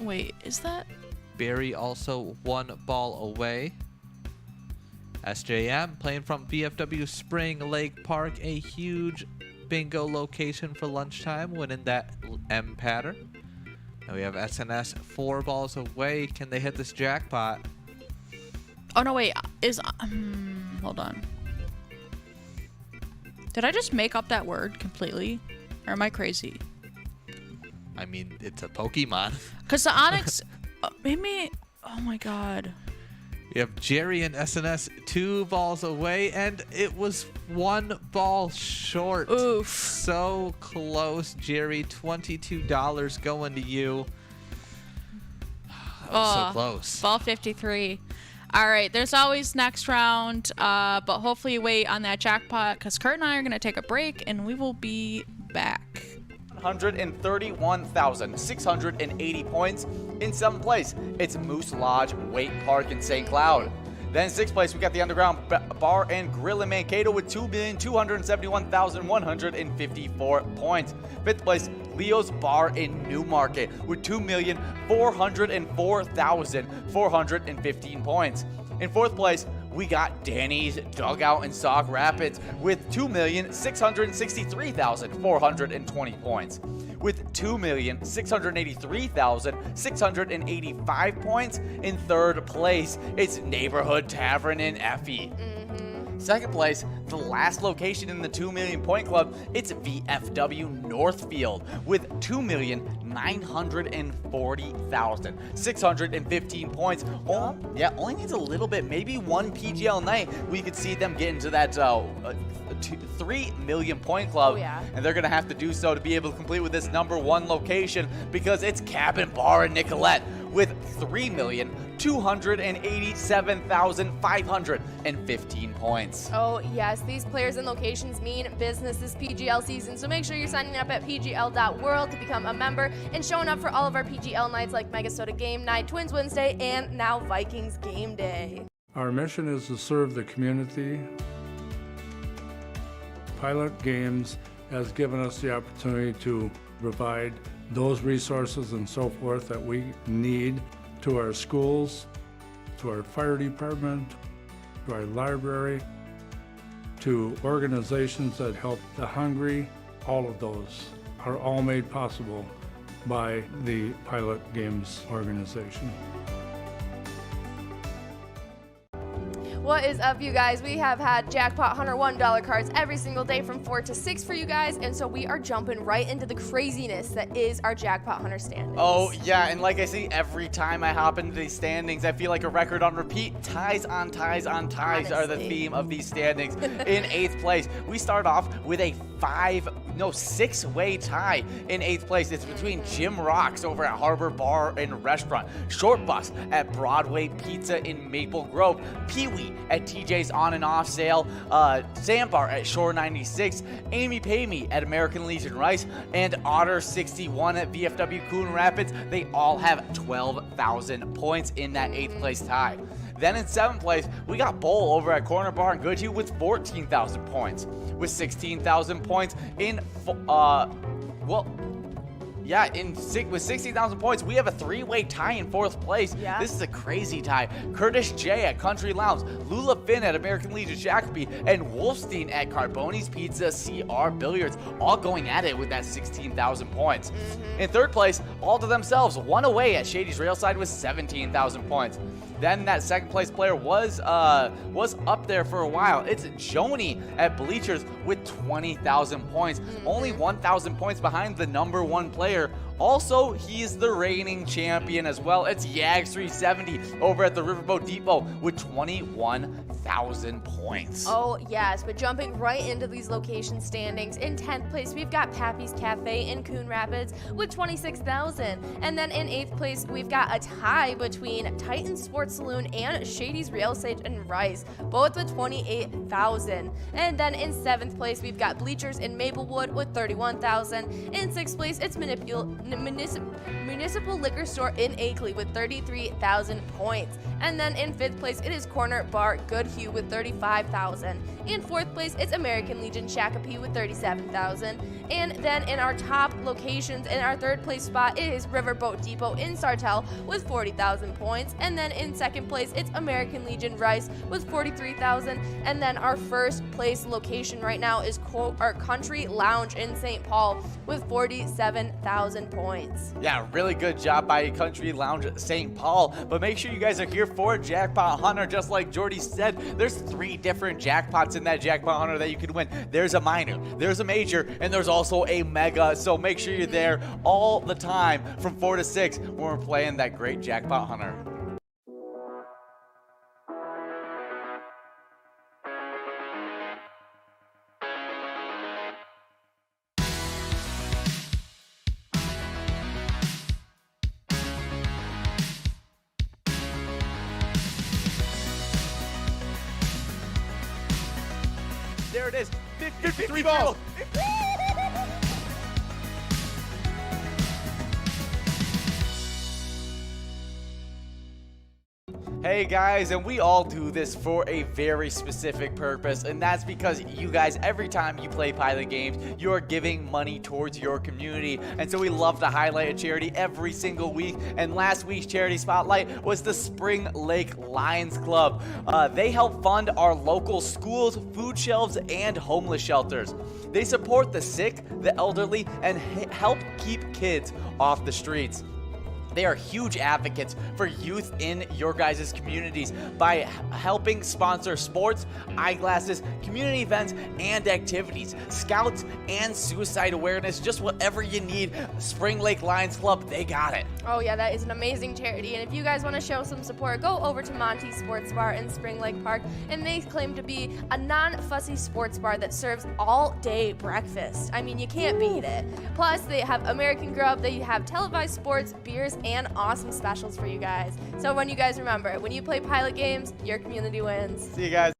S5: Wait, is that...
S4: Barry also 1 ball away. SJM playing from VFW Spring Lake Park, a huge bingo location for lunchtime, winning that M pattern. Now we have SNS 4 balls away. Can they hit this jackpot?
S5: Oh, no, wait. Hold on. Did I just make up that word completely? Or am I crazy?
S4: I mean, it's a Pokemon.
S5: Because the Onyx... maybe... Oh, my God.
S4: We have Jerry and SNS 2 balls away, and it was 1 ball short.
S5: Oof.
S4: So close, Jerry. $22 going to you. So close.
S5: Ball 53. All right, there's always next round, but hopefully you wait on that jackpot because Kurt and I are going to take a break, and we will be back.
S3: 131,680 points. In 7th place, it's Moose Lodge Wake Park in St. Cloud. Then 6th place, we got the Underground Bar and Grill in Mankato with 2,271,154 points. 5th place, Leo's Bar in Newmarket with 2,404,415 points. In 4th place, we got Danny's Dugout in Sauk Rapids with 2,663,420 points. With 2,683,685 points. In 3rd place, it's Neighborhood Tavern in Effie. 2nd place, the last location in the 2 million point club, it's VFW Northfield with 2,940,615 points. Oh, yeah, only needs a little bit, maybe one PGL night. We could see them get into that 3 million point club.
S1: Oh, yeah.
S3: And they're going to have to do so to be able to complete with this #1 location because it's Cabin Bar in Nicolette with 3,287,515 points.
S1: Oh, yes. These players and locations mean business this PGL season, so make sure you're signing up at pgl.world to become a member and showing up for all of our PGL nights like Mega Soda Game Night, Twins Wednesday, and now Vikings Game Day.
S6: Our mission is to serve the community. Pilot Games has given us the opportunity to provide those resources and so forth that we need to our schools, to our fire department, to our library, to organizations that help the hungry. All of those are all made possible by the Pilot Games organization.
S1: What is up, you guys? We have had Jackpot Hunter $1 cards every single day from 4 to 6 for you guys, and so we are jumping right into the craziness that is our Jackpot Hunter standings.
S3: Oh, yeah, and like I say, every time I hop into these standings, I feel like a record on repeat. Ties on ties on ties are the theme of these standings. In 8th place, we start off with a 6-way tie in 8th place. It's between Jim Rocks over at Harbor Bar and Restaurant, Short Bus at Broadway Pizza in Maple Grove, Pee-wee at TJ's On and Off Sale, Sandbar at Shore 96, Amy Pay Me at American Legion Rice, and Otter 61 at VFW Coon Rapids. They all have 12,000 points in that 8th place tie. Then in 7th place, we got Bowl over at Corner Bar and Goodhue with 14,000 points. With 16,000 points in, with 16,000 points, we have a 3-way tie in 4th place.
S1: Yeah.
S3: This is a crazy tie. Curtis J at Country Lounge, Lula Finn at American Legion Shakopee, and Wolfstein at Carboni's Pizza CR Billiards, all going at it with that 16,000 points. In 3rd place, all to themselves, 1 away at Shady's Railside with 17,000 points. Then that 2nd place player was up there for a while. It's Joni at Bleachers with 20,000 points. Only 1,000 points behind the #1 player. Also, he's the reigning champion as well. It's Yags 370 over at the Riverboat Depot with 21,000 points.
S1: Oh, yes, but jumping right into these location standings, in 10th place, we've got Pappy's Cafe in Coon Rapids with 26,000. And then in 8th place, we've got a tie between Titan Sports Saloon and Shady's Real Estate and Rice, both with 28,000. And then in 7th place, we've got Bleachers in Maplewood with 31,000. In 6th place, it's Municipal Liquor Store in Akeley with 33,000 points. And then in 5th place, it is Corner Bar Goodhue with 35,000. In 4th place, it's American Legion Shakopee with 37,000. And then in our top locations, in our 3rd place spot, it is Riverboat Depot in Sartell with 40,000 points. And then in 2nd place, it's American Legion Rice with 43,000. And then our 1st place location right now is our Country Lounge in St. Paul with 47,000 points.
S3: Yeah, really good job by Country Lounge at St. Paul. But make sure you guys are here for Jackpot Hunter. Just like Jordy said, there's 3 different jackpots in that Jackpot Hunter that you can win. There's a minor, there's a major, and there's also a mega. So make sure you're there all the time from 4 to 6 when we're playing that great Jackpot Hunter. There it is.
S2: 53 balls.
S3: Hey guys, and we all do this for a very specific purpose, and that's because you guys, every time you play Pilot games, you are giving money towards your community. And so we love to highlight a charity every single week, and last week's charity spotlight was the Spring Lake Lions Club. They help fund our local schools, food shelves, and homeless shelters. They support the sick, the elderly, and help keep kids off the streets. They are huge advocates for youth in your guys' communities by helping sponsor sports, eyeglasses, community events, and activities, scouts, and suicide awareness. Just whatever you need, Spring Lake Lions Club, they got it.
S1: Oh yeah, that is an amazing charity. And if you guys want to show some support, go over to Monty's Sports Bar in Spring Lake Park. And they claim to be a non-fussy sports bar that serves all-day breakfast. I mean, you can't beat it. Plus, they have American Grub, they have televised sports, beers, and awesome specials for you guys. So when you guys remember, when you play Pilot games, your community wins.
S3: See you guys.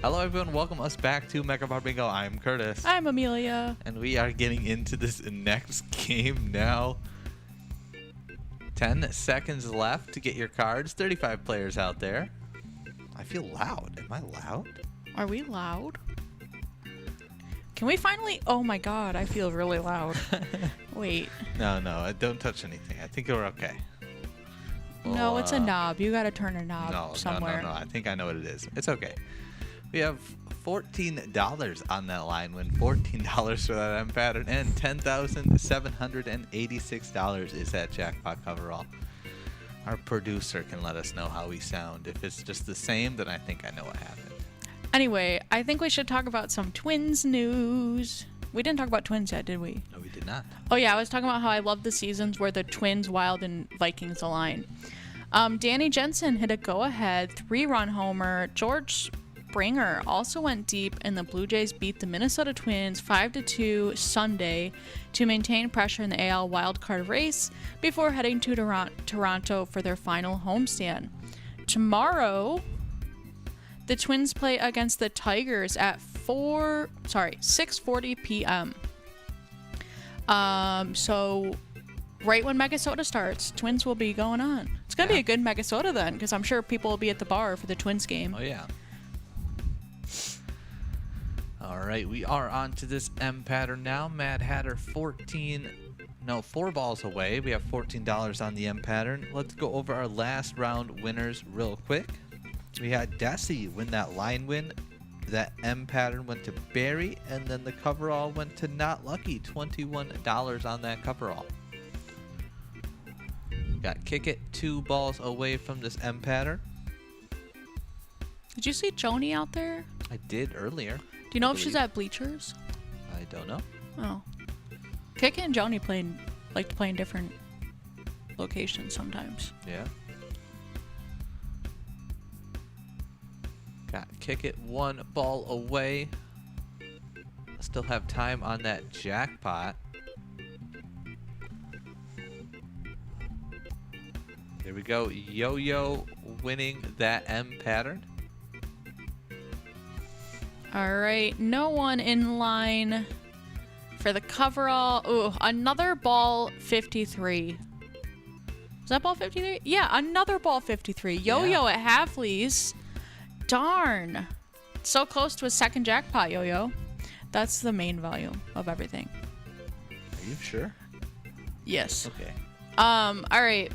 S4: Hello everyone, welcome us back to Mega Bar Bingo. I'm Curtis.
S5: I'm Amelia.
S4: And we are getting into this next game now. 10 seconds left to get your cards. 35 players out there. I feel loud. Am I loud?
S5: Are we loud? Can we finally... Oh my god, I feel really loud. Wait.
S4: No, don't touch anything. I think we're okay.
S5: No, it's a knob. You gotta turn a knob somewhere.
S4: No. I think I know what it is. It's okay. We have $14 on that line win, $14 for that M pattern, and $10,786 is that jackpot coverall. Our producer can let us know how we sound. If it's just the same, then I think I know what happened.
S5: Anyway, I think we should talk about some Twins news. we didn't talk about Twins yet, did we?
S4: No, we did not.
S5: Oh yeah, I was talking about how I love the seasons where the Twins, Wild, and Vikings align. Danny Jensen hit a go-ahead 3-run homer. George Springer also went deep, and the Blue Jays beat the Minnesota Twins 5-2 Sunday to maintain pressure in the AL wildcard race before heading to Toronto for their final homestand. Tomorrow, the Twins play against the Tigers at 6:40 p.m. So right when Megasota starts, Twins will be going on. It's going to be a good Megasota then, because I'm sure people will be at the bar for the Twins game.
S4: Oh, yeah. All right, we are on to this M pattern now. Mad Hatter 4 balls away. We have $14 on the M pattern. Let's go over our last round winners real quick. We had Desi win that line win. That M pattern went to Barry, and then the coverall went to Not Lucky. $21 on that coverall. Got Kick It 2 balls away from this M pattern.
S5: Did you see Joni out there?
S4: I did earlier.
S5: Do you know if she's at bleachers?
S4: I don't know.
S5: Oh. Kick It and Joni like to play in different locations sometimes.
S4: Yeah. Got Kick It 1 ball away. Still have time on that jackpot. There we go. Yo-Yo winning that M pattern.
S5: All right. No one in line for the coverall. Ooh, another ball 53. Is that ball 53? Yeah, another ball 53. Yo-Yo at Halfleys. Darn. So close to a second jackpot, Yo-Yo. That's the main volume of everything.
S4: Are you sure?
S5: Yes.
S4: Okay.
S5: All right.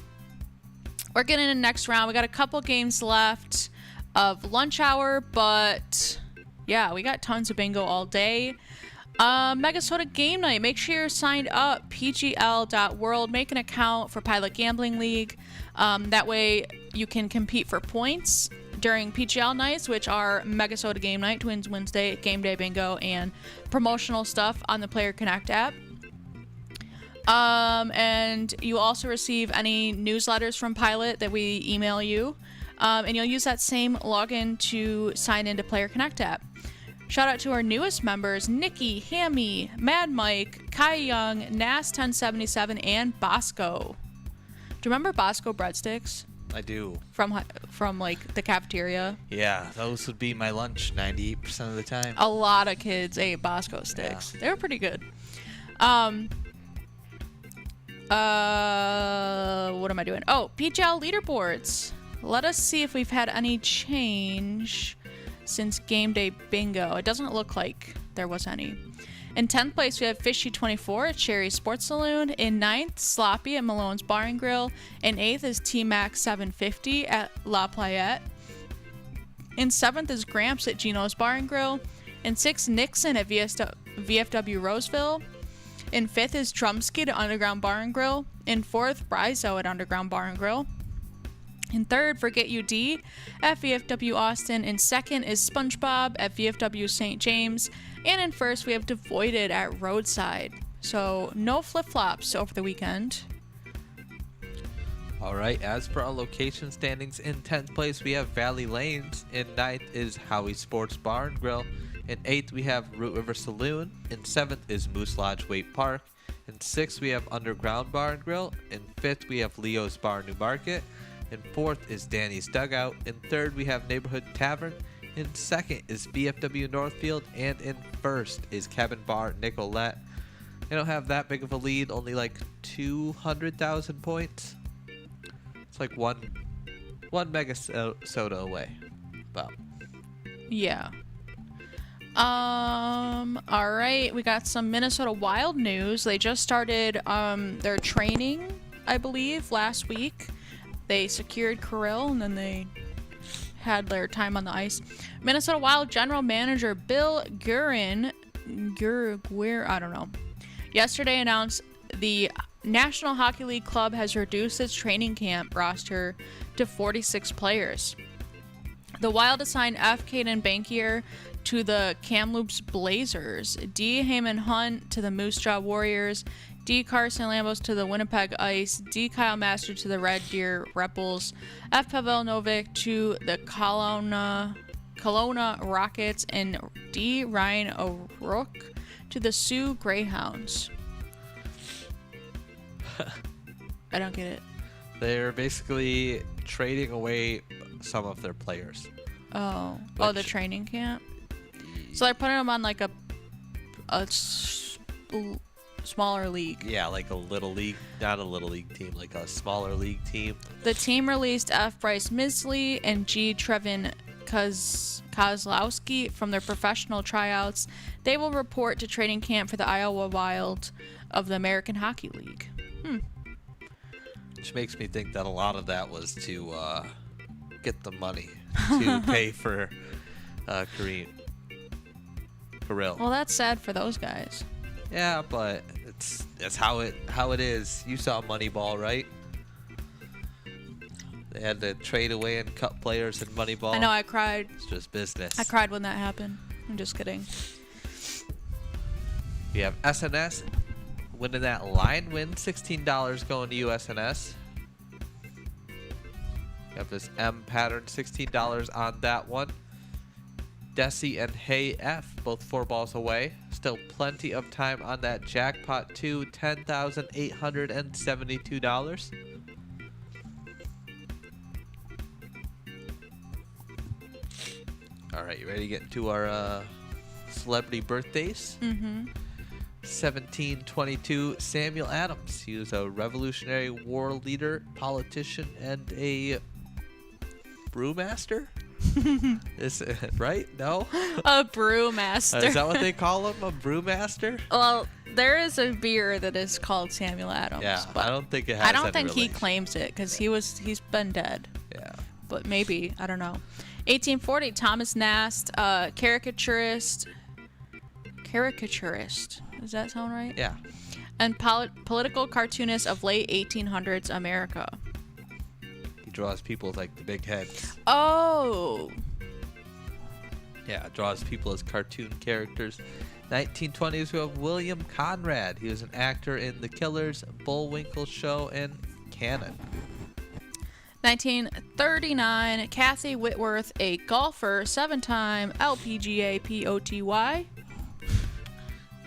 S5: We're getting in the next round. We got a couple games left of lunch hour, but yeah, we got tons of bingo all day. Megasota game night. Make sure you're signed up. pgl.world. Make an account for Pilot Gambling League. That way you can compete for points during PGL nights, which are Megasota game night, Twins Wednesday, Game Day Bingo, and promotional stuff on the Player Connect app. And you also receive any newsletters from Pilot that we email you. And you'll use that same login to sign into Player Connect app. Shout out to our newest members, Nikki, Hammy, Mad Mike, Kai Young, Nas1077, and Bosco. Do you remember Bosco breadsticks?
S4: I do.
S5: From like the cafeteria?
S4: Yeah, those would be my lunch 98% of the time.
S5: A lot of kids ate Bosco sticks. Yeah. They were pretty good. What am I doing? Oh, PGL leaderboards. Let us see if we've had any change since Game Day Bingo. It doesn't look like there was any. In 10th place, we have Fishy24 at Cherry Sports Saloon. In 9th, Sloppy at Malone's Bar and Grill. In 8th is T-Mac 750 at La Playette. In 7th is Gramps at Gino's Bar and Grill. In 6th, Nixon at VFW Roseville. In 5th is Drumski at Underground Bar and Grill. In 4th, Brizo at Underground Bar and Grill. In 3rd, Forget You D at VFW Austin. In 2nd is SpongeBob at VFW St. James. And in 1st, we have Devoided at Roadside. So no flip-flops over the weekend.
S4: All right, as for our location standings, in 10th place, we have Valley Lanes. In 9th is Howie Sports Bar and Grill. In 8th, we have Root River Saloon. In 7th is Moose Lodge Waite Park. In 6th, we have Underground Bar and Grill. In 5th, we have Leo's Bar New Market. In 4th is Danny's Dugout. In 3rd, we have Neighborhood Tavern. In 2nd is VFW Northfield. And in 1st is Cabin Bar Nicolette. They don't have that big of a lead, only like 200,000 points. It's like one mega soda away. Wow.
S5: Yeah. All right, we got some Minnesota Wild news. They just started their training, I believe, last week. They secured Kirill, and then they had their time on the ice. Minnesota Wild general manager Bill Guerin, I don't know, yesterday announced the National Hockey League club has reduced its training camp roster to 46 players. The Wild assigned F. Caden Bankier to the Kamloops Blazers, D. Heyman Hunt to the Moose Jaw Warriors, D. Carson Lambos to the Winnipeg Ice, D. Kyle Master to the Red Deer Rebels, F. Pavel Novik to the Kelowna Rockets, and D. Ryan O'Rourke to the Sioux Greyhounds. I don't get it.
S4: They're basically trading away some of their players.
S5: Oh, the training camp. So they're putting them on like a smaller league.
S4: Yeah, like a little league, not a little league team, like a smaller league team.
S5: The team released F. Bryce Misley and G. Trevin Kozlowski from their professional tryouts. They will report to training camp for the Iowa Wild of the American Hockey League.
S4: Which makes me think that a lot of that was to get the money to pay for Kirill.
S5: Well, that's sad for those guys.
S4: Yeah, but that's how it is. You saw Moneyball, right? They had to trade away and cut players in Moneyball.
S5: I know, I cried.
S4: It's just business.
S5: I cried when that happened. I'm just kidding.
S4: We have SNS winning that line win, $16 going to USNS. We have this M pattern, $16 on that one. Desi and Hey F, both 4 balls away. Still plenty of time on that jackpot too, $10,872. All right, you ready to get into our celebrity birthdays?
S5: Mm-hmm.
S4: 1722, Samuel Adams. He was a Revolutionary War leader, politician, and a brewmaster. Is it right? No?
S5: A brewmaster.
S4: Is that what they call him? A brewmaster?
S5: Well, there is a beer that is called Samuel Adams.
S4: Yeah,
S5: but
S4: I don't think it has.
S5: I don't
S4: any
S5: think he
S4: relation.
S5: claims it because he's been dead.
S4: Yeah.
S5: But maybe, I don't know. 1840, Thomas Nast, caricaturist. Does that sound right?
S4: Yeah.
S5: And political cartoonist of late 1800s America.
S4: He draws people with like the big heads.
S5: Oh.
S4: Yeah, draws people as cartoon characters. 1920s, we have William Conrad. He was an actor in The Killers, Bullwinkle Show, and Cannon.
S5: 1939, Kathy Whitworth, a golfer, 7-time LPGA POTY.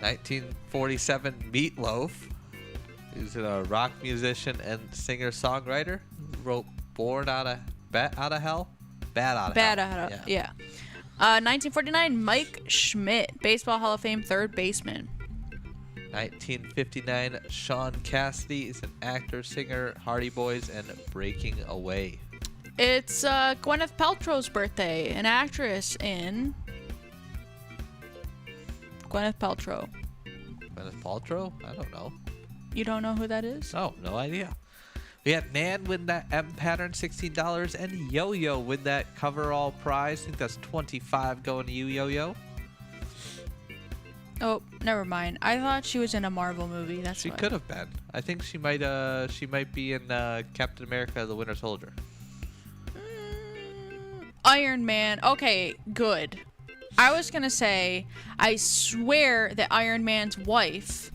S4: 1947, Meatloaf. He's a rock musician and singer-songwriter. Wrote "Born Out of Hell." Bad Out of Hell.
S5: Yeah. 1949, Mike Schmidt, Baseball Hall of Fame third baseman.
S4: 1959, Sean Cassidy is an actor, singer, Hardy Boys, and Breaking Away.
S5: It's Gwyneth Paltrow's birthday, an actress in Gwyneth Paltrow.
S4: Gwyneth Paltrow? I don't know.
S5: You don't know who that is?
S4: Oh, no idea. We had Nan win that M pattern, $16, and Yo-Yo win that coverall prize. I think that's $25 going to you, Yo-Yo.
S5: Oh, never mind. I thought she was in a Marvel movie. That's
S4: She
S5: why.
S4: could have been. I think she might be in Captain America: The Winter Soldier.
S5: Iron Man. Okay, good. I was gonna say, I swear that Iron Man's wife,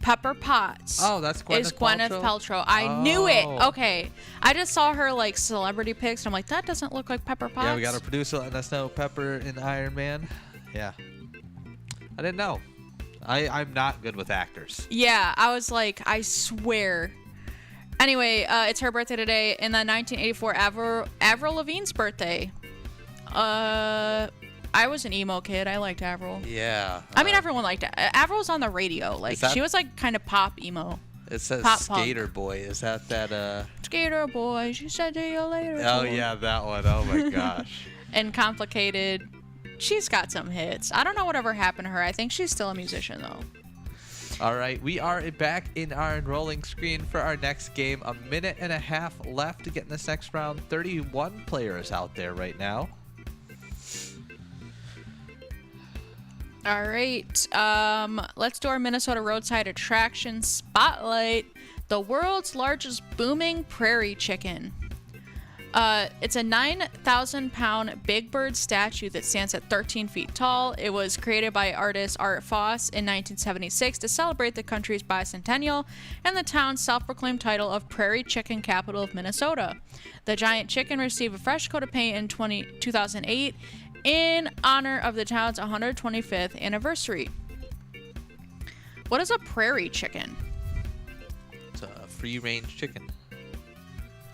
S5: Pepper Potts,
S4: Oh, that's Gwyneth
S5: is Gwyneth Paltrow. I knew it. Okay, I just saw her like celebrity pics, and I'm like, that doesn't look like Pepper Potts.
S4: Yeah, we got a producer letting us know Pepper in Iron Man. Yeah. I didn't know. I'm not good with actors.
S5: Yeah, I was like, I swear. Anyway, it's her birthday today, and then 1984, Avril Lavigne's birthday. I was an emo kid. I liked Avril.
S4: Yeah.
S5: I mean, everyone liked it. Avril was on the radio. Like,
S4: that-
S5: she was like kind of pop emo.
S4: It says
S5: Pop punk.
S4: Skater Boy. Is that?
S5: Skater boy, she said to you later.
S4: Oh
S5: boy.
S4: yeah, that one. Oh my gosh.
S5: And Complicated. She's got some hits. I don't know whatever happened to her. I think she's still a musician though.
S4: All right, we are back in our enrolling screen for our next game. A minute and a half left to get in this next round. 31 players out there right now.
S5: All right. Let's do our Minnesota roadside attraction spotlight. The world's largest booming prairie chicken. It's a 9,000-pound Big Bird statue that stands at 13 feet tall. It was created by artist Art Foss in 1976 to celebrate the country's bicentennial and the town's self-proclaimed title of Prairie Chicken Capital of Minnesota. The giant chicken received a fresh coat of paint in 2008 in honor of the town's 125th anniversary. What is a prairie chicken?
S4: It's a free-range chicken.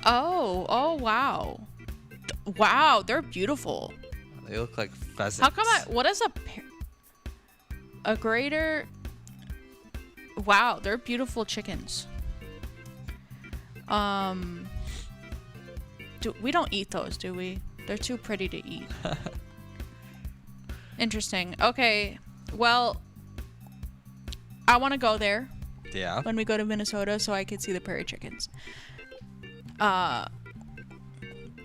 S5: Oh, wow. Wow, they're beautiful.
S4: They look like pheasants.
S5: How come what is a greater... Wow, they're beautiful chickens. We don't eat those, do we? They're too pretty to eat. Interesting. Okay, well, I want to go there.
S4: Yeah.
S5: When we go to Minnesota so I can see the prairie chickens.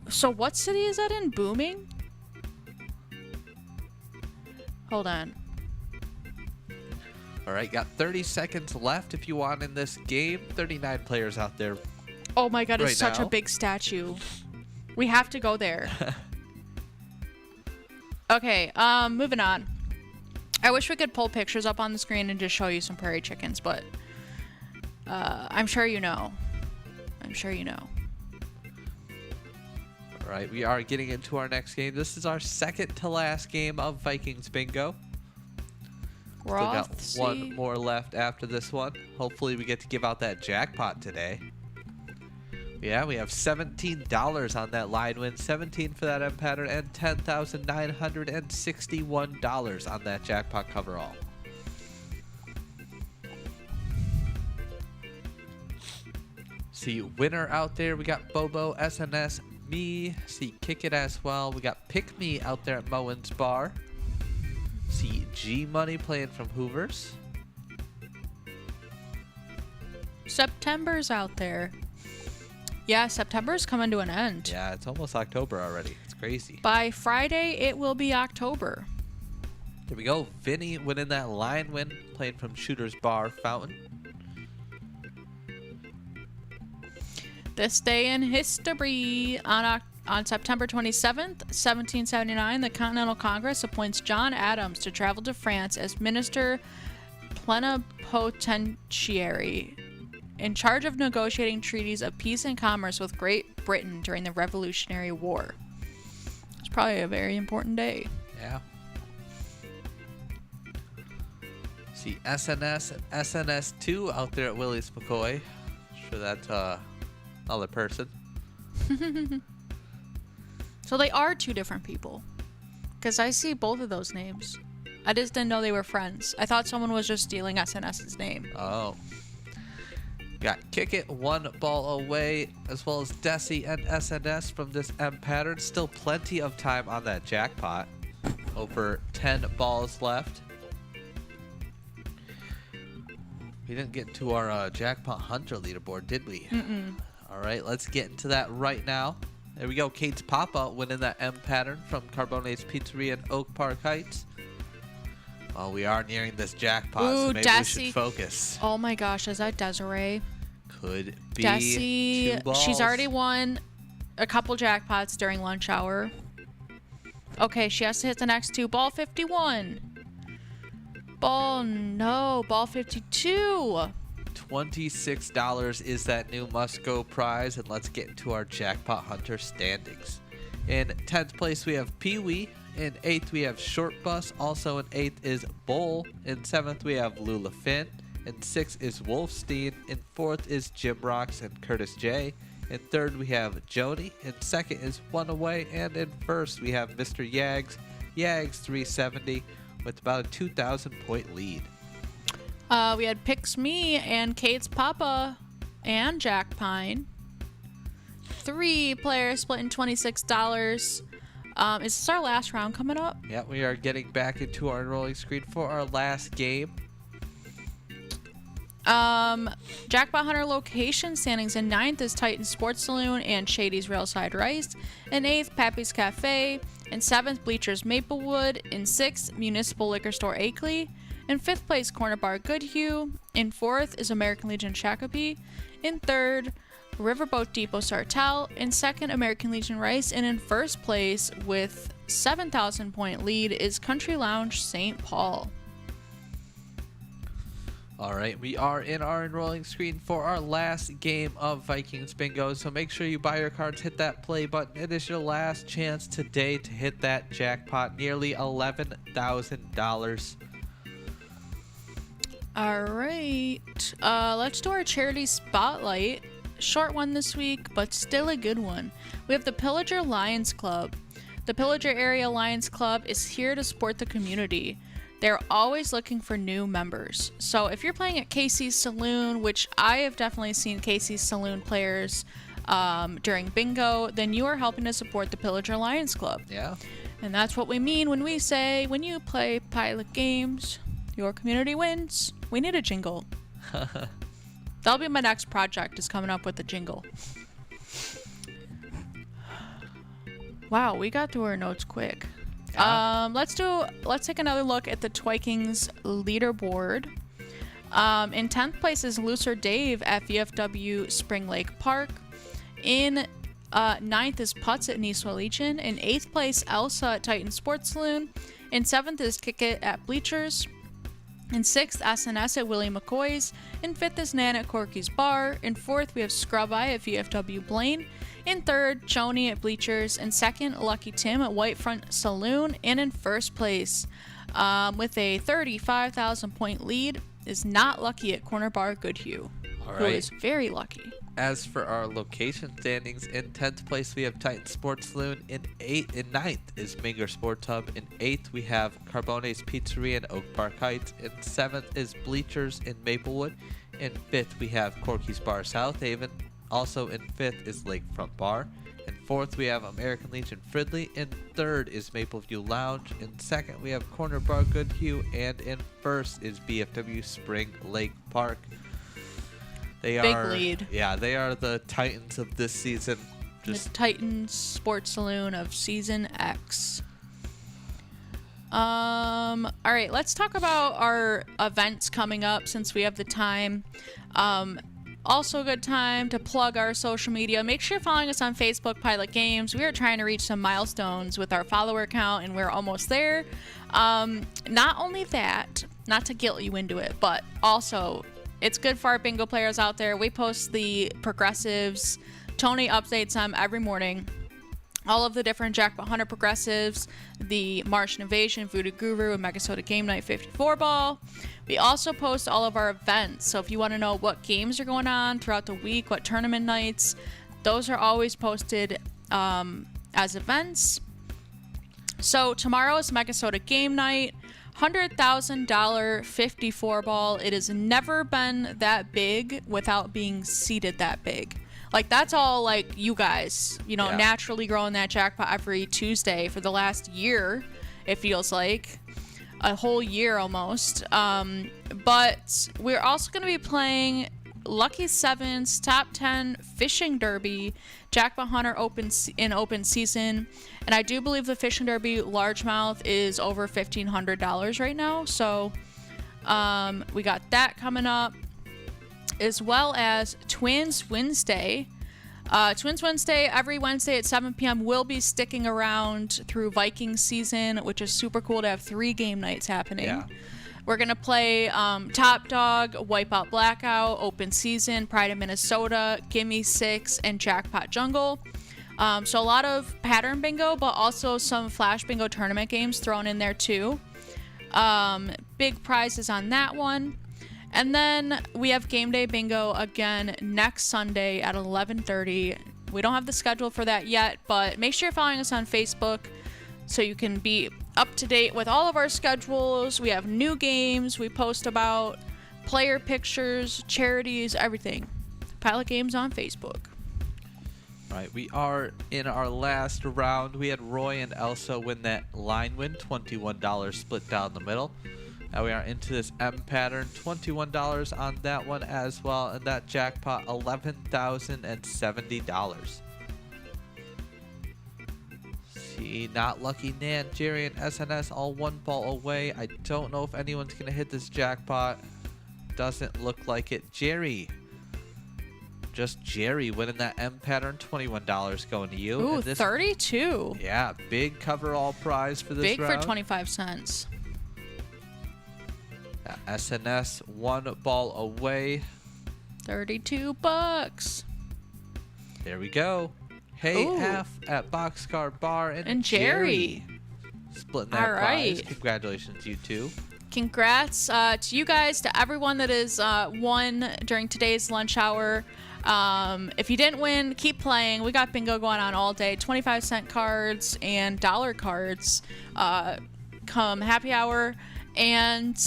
S5: So what city is that in? Booming? Hold on.
S4: All right, got 30 seconds left if you want in this game. 39 players out there.
S5: Oh my god, it's
S4: Right
S5: such
S4: now.
S5: a big statue. We have to go there. Okay, moving on. I wish we could pull pictures up on the screen and just show you some prairie chickens, but I'm sure you know. I'm sure you know.
S4: All right, we are getting into our next game. This is our second to last game of Vikings Bingo. Still got one more left after this one. Hopefully we get to give out that jackpot today. Yeah, we have $17 on that line win, 17 for that M pattern, and $10,961 on that jackpot coverall. See winner out there. We got Bobo, SNS, me. See Kick It as well. We got Pick Me out there at Moen's Bar. See G Money playing from Hoover's.
S5: September's out there. Yeah, September's coming to an end.
S4: Yeah, it's almost October already. It's crazy.
S5: By Friday, it will be October.
S4: There we go. Vinny winning that line win, playing from Shooter's Bar Fountain.
S5: This day in history, on September 27th, 1779, the Continental Congress appoints John Adams to travel to France as minister plenipotentiary in charge of negotiating treaties of peace and commerce with Great Britain during the Revolutionary War. It's probably a very important day.
S4: Yeah. See SNS and SNS2 out there at Willie's McCoy. Sure that's another person.
S5: So they are two different people. Because I see both of those names. I just didn't know they were friends. I thought someone was just stealing SNS's name.
S4: Oh. Got Kick It, one ball away, as well as Desi and SNS from this M pattern. Still plenty of time on that jackpot. Over 10 balls left. We didn't get to our jackpot hunter leaderboard, did we?
S5: Mm-mm.
S4: All right, let's get into that right now. There we go. Kate's Papa winning that M pattern from Carbone's Pizzeria in Oak Park Heights. Well, we are nearing this jackpot,
S5: Ooh,
S4: so maybe
S5: Desi.
S4: we should focus.
S5: Oh my gosh, is that Desiree?
S4: Could be
S5: Desi,
S4: 2 balls.
S5: she's already won a couple jackpots during lunch hour. Okay, she has to hit the next two. Ball 51. Ball 52.
S4: $26 is that new must-go prize, and let's get into our jackpot hunter standings. In 10th place, we have Pee-wee. In 8th, we have Short Bus. Also in 8th is Bowl. In 7th, we have Lula Finn. In 6th is Wolfstein. In 4th is Jim Rocks and Curtis J. In 3rd, we have Joni. In 2nd is One Away. And in 1st, we have Mr. Yags. Yags 370 with about a 2,000 point lead.
S5: We had Picks Me and Kate's Papa and Jack Pine. 3 players splitting $26. Is this our last round coming up?
S4: Yeah, we are getting back into our enrolling screen for our last game.
S5: Jackpot Hunter location standings in 9th is Titan Sports Saloon and Shady's Railside Rice. In 8th, Pappy's Cafe. In 7th, Bleachers Maplewood. In 6th, Municipal Liquor Store Akeley. In 5th place, Corner Bar Goodhue. In 4th is American Legion Shakopee. In 3rd, Riverboat Depot Sartell. In second, American Legion Rice. And in first place with 7,000 point lead is Country Lounge St. Paul.
S4: All right, we are in our enrolling screen for our last game of Vikings Bingo, so make sure you buy your cards, hit that play button. It is your last chance today to hit that jackpot, nearly $11,000.
S5: All right, let's do our charity spotlight. Short one this week, but still a good one. We have the Pillager Lions Club. The Pillager Area Lions Club is here to support the community. They're always looking for new members. So if you're playing at Casey's Saloon, which I have definitely seen Casey's Saloon players during bingo, then you are helping to support the Pillager Lions Club.
S4: Yeah.
S5: And that's what we mean when we say, when you play Pilot games, your community wins. We need a jingle. That'll be my next project, is coming up with a jingle. Wow, we got through our notes quick.
S4: Yeah.
S5: Let's take another look at the Twikings leaderboard. In 10th place is Looser Dave at VFW Spring Lake Park. In 9th is Putz at Niçois Legion. In 8th place, Elsa at Titan Sports Saloon. In 7th is Kick It at Bleachers. In 6th, SNS at Willie McCoy's. In 5th is Nan at Corky's Bar. In 4th, we have Scrub Eye at VFW Blaine. In 3rd, Joni at Bleachers. In 2nd, Lucky Tim at Whitefront Saloon. And in 1st place, with a 35,000 point lead, is Not Lucky at Corner Bar Goodhue, who is very lucky.
S4: As for our location standings, in 10th place we have Titan Sports Saloon. In 9th is Minger Sports Hub. In 8th we have Carbone's Pizzeria in Oak Park Heights. In 7th is Bleachers in Maplewood. In 5th we have Corky's Bar South Haven. Also in 5th is Lakefront Bar. In 4th we have American Legion Fridley. In 3rd is Mapleview Lounge. In 2nd we have Corner Bar Goodhue. And in 1st is BFW Spring Lake Park. They
S5: Big
S4: are,
S5: lead.
S4: Yeah, they are the Titans of this season.
S5: The Titans Sports Saloon of Season X. All right, let's talk about our events coming up since we have the time. Also a good time to plug our social media. Make sure you're following us on Facebook, Pilot Games. We are trying to reach some milestones with our follower count, and we're almost there. Not only that, not to guilt you into it, but also it's good for our bingo players out there. We post the progressives. Tony updates them every morning. All of the different Jackpot Hunter progressives, the Martian Invasion, Voodoo Guru, and Megasoda Game Night 54 Ball. We also post all of our events. So if you want to know what games are going on throughout the week, what tournament nights, those are always posted as events. So tomorrow is Megasoda Game Night. $100,000 54 ball. It has never been that big without being seeded that big. Like, that's all, like, you guys, naturally growing that jackpot every Tuesday for the last year, it feels like. A whole year almost. But we're also going to be playing Lucky Sevens, Top 10 Fishing Derby, Jackpot Hunter open season. And I do believe the Fishing Derby largemouth is over $1,500 right now. So we got that coming up, as well as Twins Wednesday. Twins Wednesday, every Wednesday at 7 p.m. will be sticking around through Viking season, which is super cool to have 3 game nights happening.
S4: Yeah.
S5: We're going to play Top Dog, Wipeout Blackout, Open Season, Pride of Minnesota, Gimme 6, and Jackpot Jungle. So a lot of pattern bingo, but also some flash bingo tournament games thrown in there too. Big prizes on that one. And then we have Game Day Bingo again next Sunday at 11:30. We don't have the schedule for that yet, but make sure you're following us on Facebook so you can be up to date with all of our schedules. We have new games. We post about player pictures, charities, everything. Pilot Games on Facebook.
S4: All right, we are in our last round. We had Roy and Elsa win that line win, $21 split down the middle. Now we are into this M pattern, $21 on that one as well, and that jackpot, $11,070. See, Not Lucky, Nan, Jerry, and SNS all one ball away. I don't know if anyone's going to hit this jackpot. Doesn't look like it. Jerry just Jerry winning that M pattern, $21 going to you.
S5: Ooh,
S4: And this,
S5: 32.
S4: yeah, big coverall prize for this
S5: Big
S4: round.
S5: for 25 cents.
S4: SNS, 1 ball away.
S5: 32 bucks.
S4: There we go. Hey,
S5: Ooh.
S4: F at Boxcar Bar
S5: And Jerry.
S4: Splitting that
S5: All
S4: prize.
S5: right.
S4: Congratulations, you two.
S5: Congrats to you guys, to everyone that has won during today's lunch hour. If you didn't win, keep playing. We got bingo going on all day. 25-cent cards and dollar cards come happy hour. And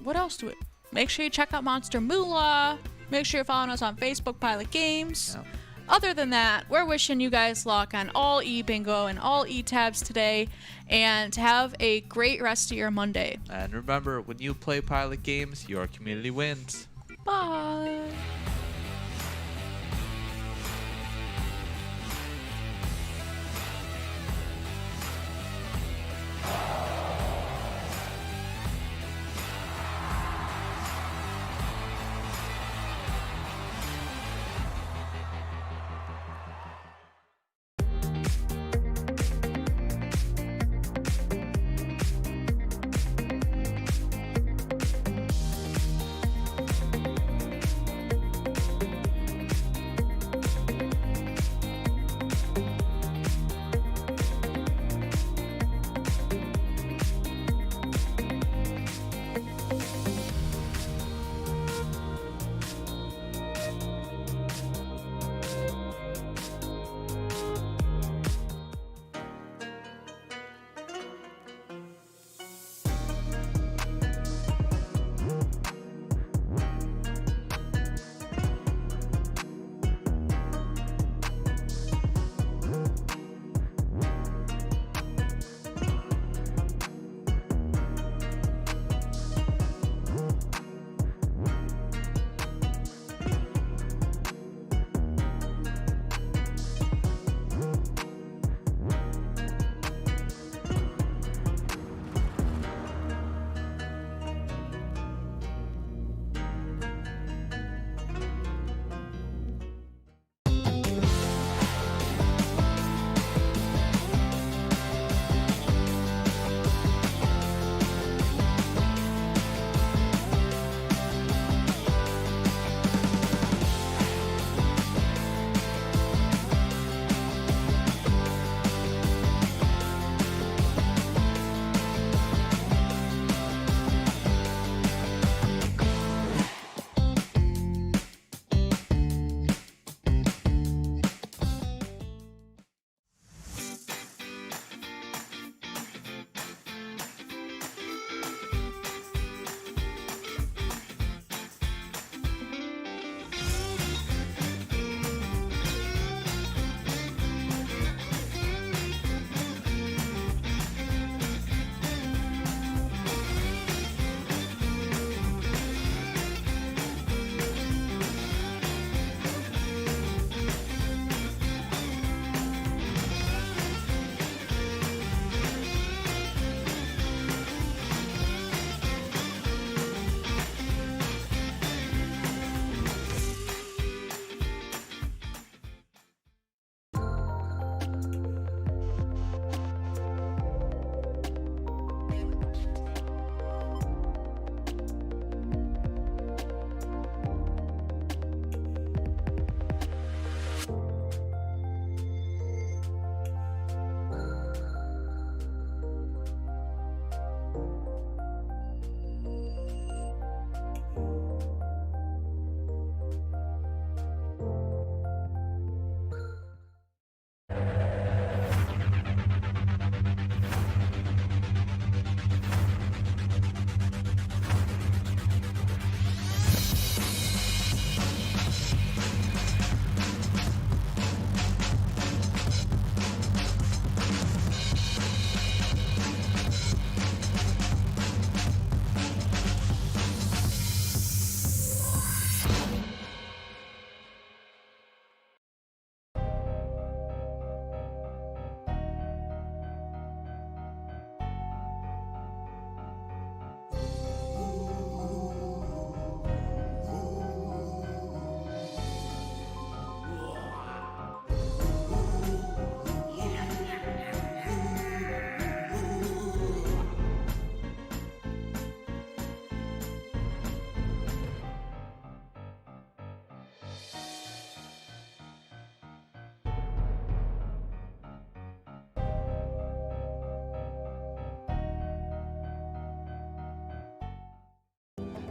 S5: what else do we... Make sure you check out Monster Moolah. Make sure you're following us on Facebook, Pilot Games.
S4: Yep.
S5: Other than that, we're wishing you guys luck on all e-bingo and all e-tabs today, and have a great rest of your Monday.
S4: And remember, when you play Pilot Games, your community wins.
S5: Bye.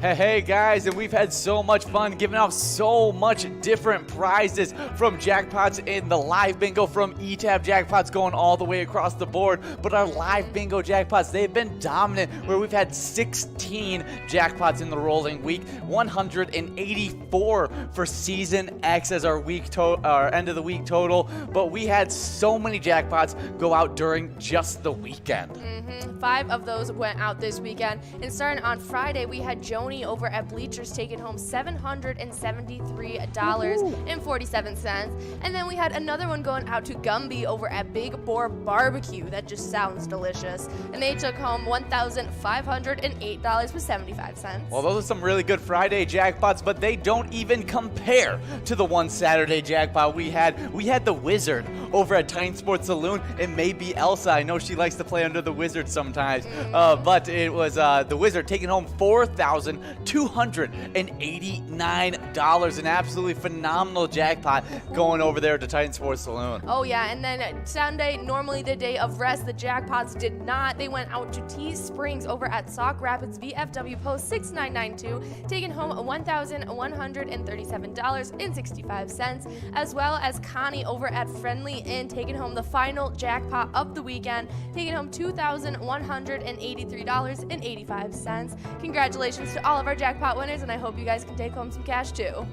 S3: Hey guys, and we've had so much fun giving out so much different prizes from jackpots in the live bingo, from ETAB jackpots going all the way across the board. But our live bingo jackpots, they've been dominant, where we've had 16 jackpots in the rolling week, 184 for Season X as our end of the week total. But we had so many jackpots go out during just the weekend.
S1: 5 of those went out this weekend. And starting on Friday, we had Joni over at Bleachers taking home $773.47. And then we had another one going out to Gumby over at Big Boar Barbecue. That just sounds delicious. And they took home $1,508.75.
S3: Well, those are some really good Friday jackpots, but they don't even compare to the one Saturday jackpot we had. We had the Wizard over at Titan Sports Saloon. It may be Elsa. I know she likes to play under the Wizard sometimes. But it was the Wizard taking home $4,289. An absolutely phenomenal jackpot going over there to Titan Sports Saloon.
S1: Oh, yeah. And then Sunday, normally the day of rest, the jackpots did not. They went out to T Springs over at Sauk Rapids VFW Post 6992, taking home $1,137.65, as well as Connie over at Friendly Inn, taking home the final jackpot of the weekend, taking home $2,183.85. Congratulations to all of our jackpot winners, and I hope you guys can take home some cash too.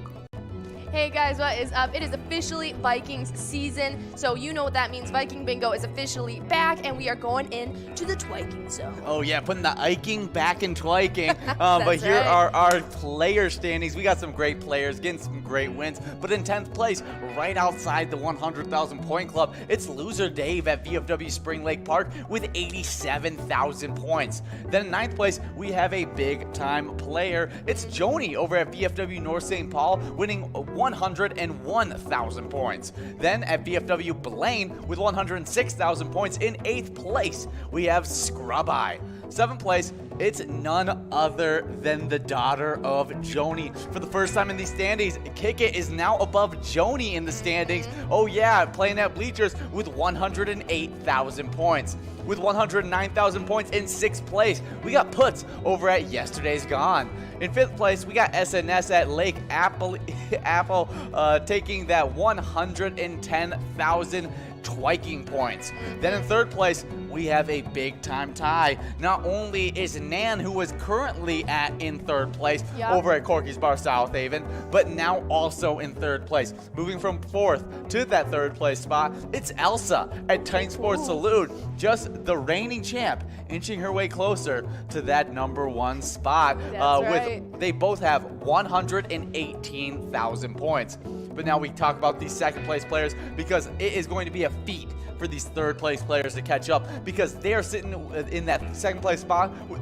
S1: Hey guys, what is up? It is officially Vikings season, so you know what that means. Viking Bingo is officially back, and we are going into the Twiking zone.
S3: Oh yeah, putting the Iking back in Twiking. But here are our player standings. We got some great players, getting some great wins. But in 10th place, right outside the 100,000 point club, it's loser Dave at VFW Spring Lake Park with 87,000 points. Then in 9th place, we have a big time player. It's Joni over at VFW North St. Paul, winning 101,000 points. Then at VFW Blaine with 106,000 points. In 8th place, we have Scrub Eye. 7th place, it's none other than the daughter of Joni. For the first time in these standings, Kick It is now above Joni in the standings. Oh yeah, playing at Bleachers with 108,000 points. With 109,000 points in 6th place, we got Puts over at Yesterday's Gone. In 5th place, we got SNS at Lake Apple taking that 110,000 Twiking points. Then in 3rd place, we have a big time tie. Not only is Nan, who was currently in 3rd place over at Corky's Bar South Haven, but now also in 3rd place. Moving from 4th to that 3rd place spot, it's Elsa at Titan Sports Saloon, just the reigning champ, inching her way closer to that #1 spot. They both have 118,000 points. But now we talk about these 2nd place players, because it is going to be a feat for these 3rd place players to catch up, because they are sitting in that 2nd place spot with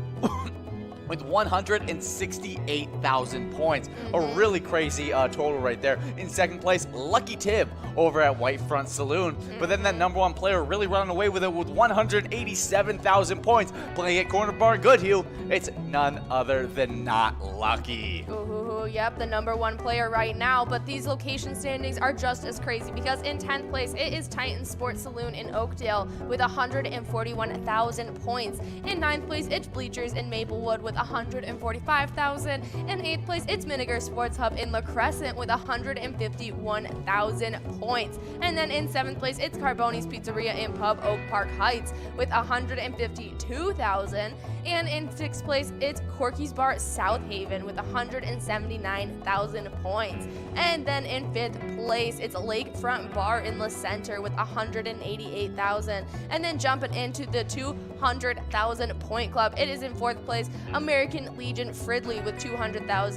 S3: 168,000 points. A really crazy total right there. In 2nd place, Lucky Tib over at Whitefront Saloon. But then that #1 player really running away with it with 187,000 points. Playing at Corner Bar Goodhue, it's none other than Not Lucky.
S1: Yep, the #1 player right now, but these location standings are just as crazy, because in 10th place, it is Titan Sports Saloon in Oakdale with 141,000 points. In 9th place, it's Bleachers in Maplewood with 145,000. In 8th place, it's Miniger Sports Hub in La Crescent with 151,000 points. And then in 7th place, it's Carboni's Pizzeria in Pub Oak Park Heights with 152,000. And in 6th place, it's Corky's Bar South Haven with 179,000 points. And then in 5th place, it's Lakefront Bar in La Center with 188,000. And then jumping into the 200,000 point club, it is in 4th place, American Legion Fridley with 200,000.